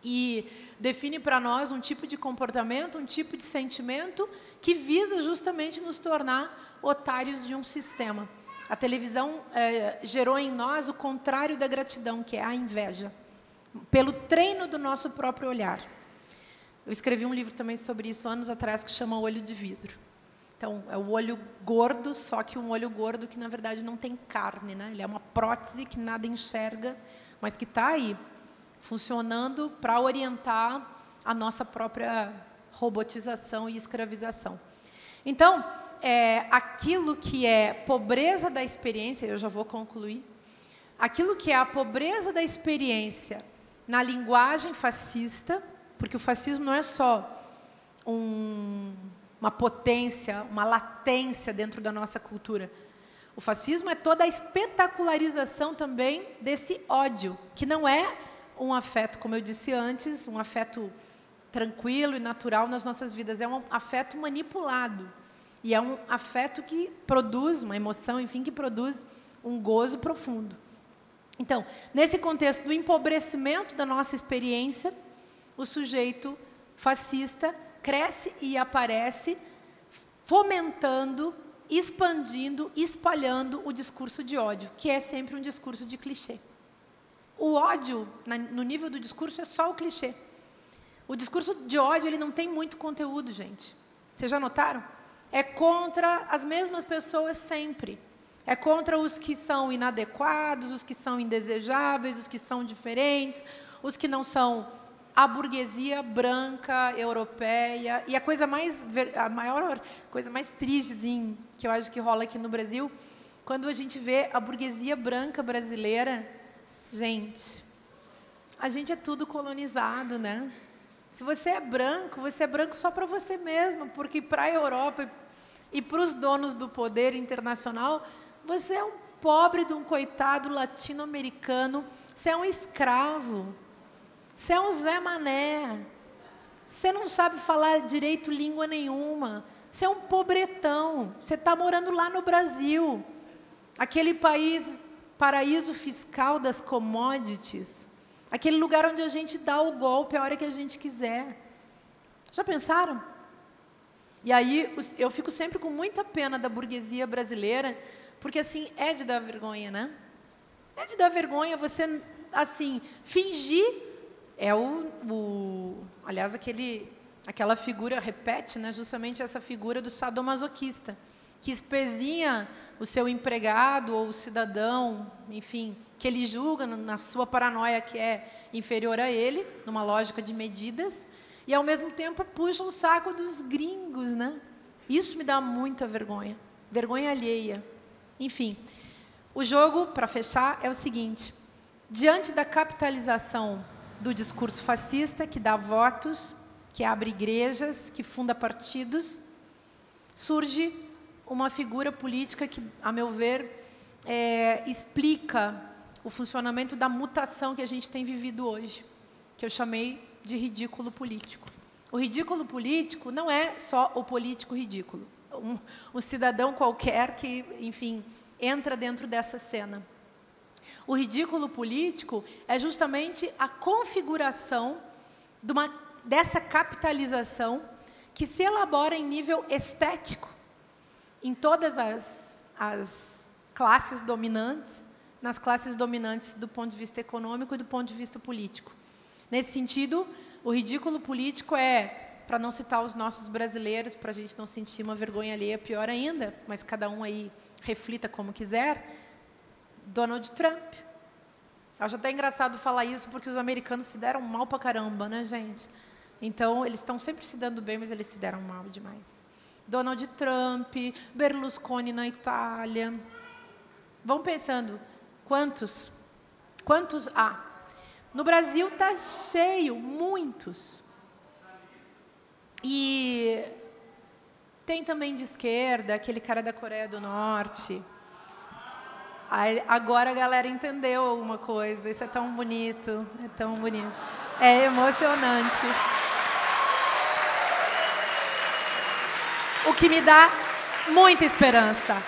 e define para nós um tipo de comportamento, um tipo de sentimento que visa justamente nos tornar otários de um sistema. A televisão gerou em nós o contrário da gratidão, que é a inveja, pelo treino do nosso próprio olhar. Eu escrevi um livro também sobre isso anos atrás que chama Olho de Vidro. Então, é o olho gordo, só que um olho gordo que, na verdade, não tem carne, né? Ele é uma prótese que nada enxerga, mas que está aí, funcionando para orientar a nossa própria robotização e escravização. Então, aquilo que é pobreza da experiência, eu já vou concluir, aquilo que é a pobreza da experiência na linguagem fascista, porque o fascismo não é só uma potência, uma latência dentro da nossa cultura. O fascismo é toda a espetacularização também desse ódio, que não é um afeto, como eu disse antes, um afeto tranquilo e natural nas nossas vidas, é um afeto manipulado. E é um afeto que produz uma emoção, enfim, que produz um gozo profundo. Então, nesse contexto do empobrecimento da nossa experiência, o sujeito fascista cresce e aparece fomentando, expandindo, espalhando o discurso de ódio, que é sempre um discurso de clichê. O ódio, no nível do discurso, é só o clichê. O discurso de ódio, ele não tem muito conteúdo, gente. Vocês já notaram? É contra as mesmas pessoas sempre. É contra os que são inadequados, os que são indesejáveis, os que são diferentes, os que não são a burguesia branca, europeia. E a maior coisa mais triste, assim, que eu acho que rola aqui no Brasil, quando a gente vê a burguesia branca brasileira, gente, a gente é tudo colonizado, né? Se você é branco só para você mesmo, porque para a Europa e para os donos do poder internacional, você é um pobre de um coitado latino-americano, você é um escravo, você é um Zé Mané, você não sabe falar direito língua nenhuma, você é um pobretão, você está morando lá no Brasil, aquele paraíso fiscal das commodities, aquele lugar onde a gente dá o golpe a hora que a gente quiser. Já pensaram? E aí eu fico sempre com muita pena da burguesia brasileira, porque assim, é de dar vergonha, né? É de dar vergonha você, assim, fingir. Aliás, aquela figura repete, né, justamente essa figura do sadomasoquista, que espezinha o seu empregado ou o cidadão, enfim, que ele julga na sua paranoia que é inferior a ele, numa lógica de medidas, e ao mesmo tempo puxa o saco dos gringos, né? Isso me dá muita vergonha, vergonha alheia. Enfim, o jogo, para fechar, é o seguinte: diante da capitalização do discurso fascista, que dá votos, que abre igrejas, que funda partidos, surge uma figura política que, a meu ver, explica o funcionamento da mutação que a gente tem vivido hoje, que eu chamei de ridículo político. O ridículo político não é só o político ridículo, um cidadão qualquer que, enfim, entra dentro dessa cena. O ridículo político é justamente a configuração dessa capitalização que se elabora em nível estético, em todas as classes dominantes, nas classes dominantes do ponto de vista econômico e do ponto de vista político. Nesse sentido, o ridículo político para não citar os nossos brasileiros, para a gente não sentir uma vergonha alheia, pior ainda, mas cada um aí reflita como quiser, Donald Trump. Acho até engraçado falar isso, porque os americanos se deram mal pra caramba, né, gente? Então, eles estão sempre se dando bem, mas eles se deram mal demais. Donald Trump, Berlusconi na Itália. Vão pensando, quantos há? No Brasil está cheio, muitos. E tem também de esquerda, aquele cara da Coreia do Norte. Aí, agora a galera entendeu alguma coisa. Isso é tão bonito, é tão bonito. É emocionante. O que me dá muita esperança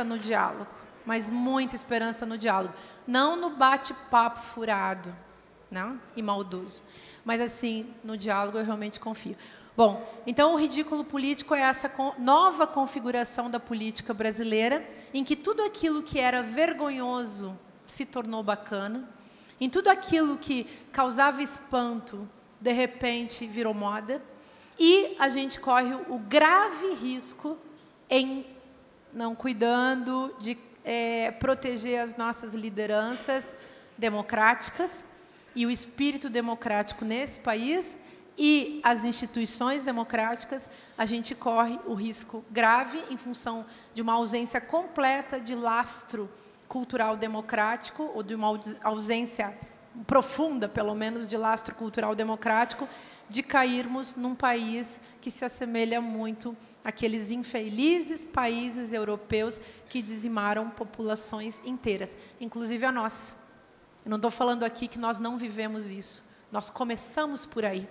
no diálogo, mas muita esperança no diálogo. Não no bate-papo furado, não? E maldoso, mas assim, no diálogo eu realmente confio. Bom, então o ridículo político é essa nova configuração da política brasileira, em que tudo aquilo que era vergonhoso se tornou bacana, em tudo aquilo que causava espanto, de repente virou moda, e a gente corre o grave risco em não cuidando de proteger as nossas lideranças democráticas e o espírito democrático nesse país e as instituições democráticas, a gente corre o risco grave em função de uma ausência completa de lastro cultural democrático ou de uma ausência profunda, pelo menos, de lastro cultural democrático, de cairmos num país que se assemelha muito àqueles infelizes países europeus que dizimaram populações inteiras, inclusive a nossa. Eu não estou falando aqui que nós não vivemos isso. Nós começamos por aí.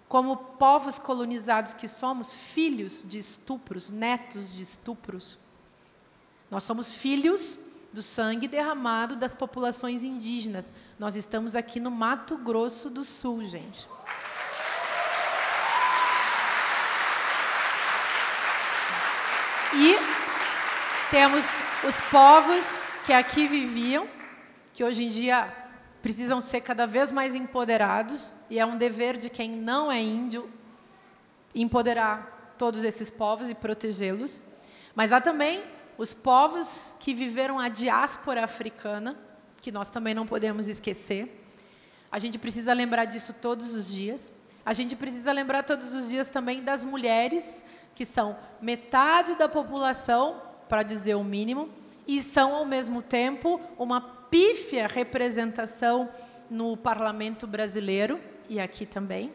Como povos colonizados que somos, filhos de estupros, netos de estupros. Nós somos filhos do sangue derramado das populações indígenas. Nós estamos aqui no Mato Grosso do Sul, gente. E temos os povos que aqui viviam, que hoje em dia precisam ser cada vez mais empoderados, e é um dever de quem não é índio empoderar todos esses povos e protegê-los. Mas há também os povos que viveram a diáspora africana, que nós também não podemos esquecer. A gente precisa lembrar disso todos os dias. A gente precisa lembrar todos os dias também das mulheres, que são metade da população, para dizer o mínimo, e são, ao mesmo tempo, uma pífia representação no parlamento brasileiro, e aqui também.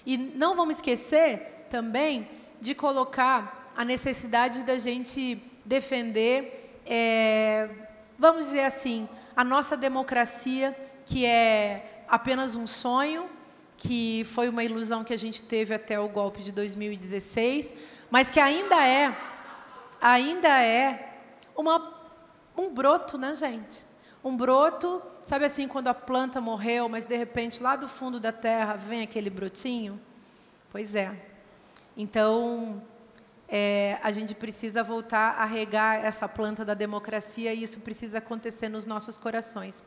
E não vamos esquecer também de colocar a necessidade da gente defender, vamos dizer assim, a nossa democracia, que é apenas um sonho, que foi uma ilusão que a gente teve até o golpe de 2016, mas que ainda é um broto, né, gente? Um broto, sabe assim, quando a planta morreu, mas de repente lá do fundo da terra vem aquele brotinho? Pois é. Então, a gente precisa voltar a regar essa planta da democracia, e isso precisa acontecer nos nossos corações.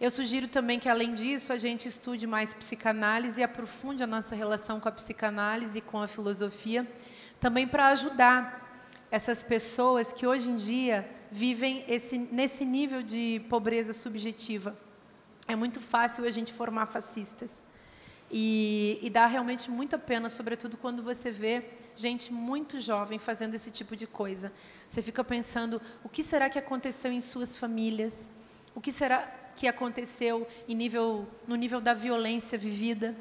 Eu sugiro também que, além disso, a gente estude mais psicanálise e aprofunde a nossa relação com a psicanálise e com a filosofia, também para ajudar essas pessoas que hoje em dia vivem nesse nível de pobreza subjetiva. É muito fácil a gente formar fascistas. E dá realmente muita pena, sobretudo quando você vê gente muito jovem fazendo esse tipo de coisa. Você fica pensando, o que será que aconteceu em suas famílias? O que será que aconteceu no nível da violência vivida?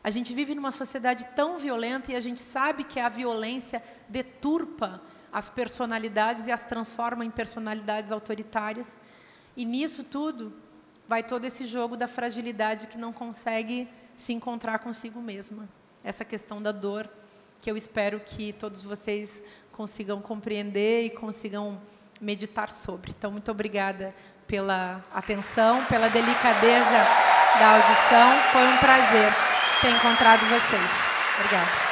A gente vive numa sociedade tão violenta, e a gente sabe que a violência deturpa as personalidades e as transforma em personalidades autoritárias. E nisso tudo vai todo esse jogo da fragilidade que não consegue se encontrar consigo mesma. Essa questão da dor, que eu espero que todos vocês consigam compreender e consigam meditar sobre. Então, muito obrigada pela atenção, pela delicadeza da audição. Foi um prazer ter encontrado vocês. Obrigada.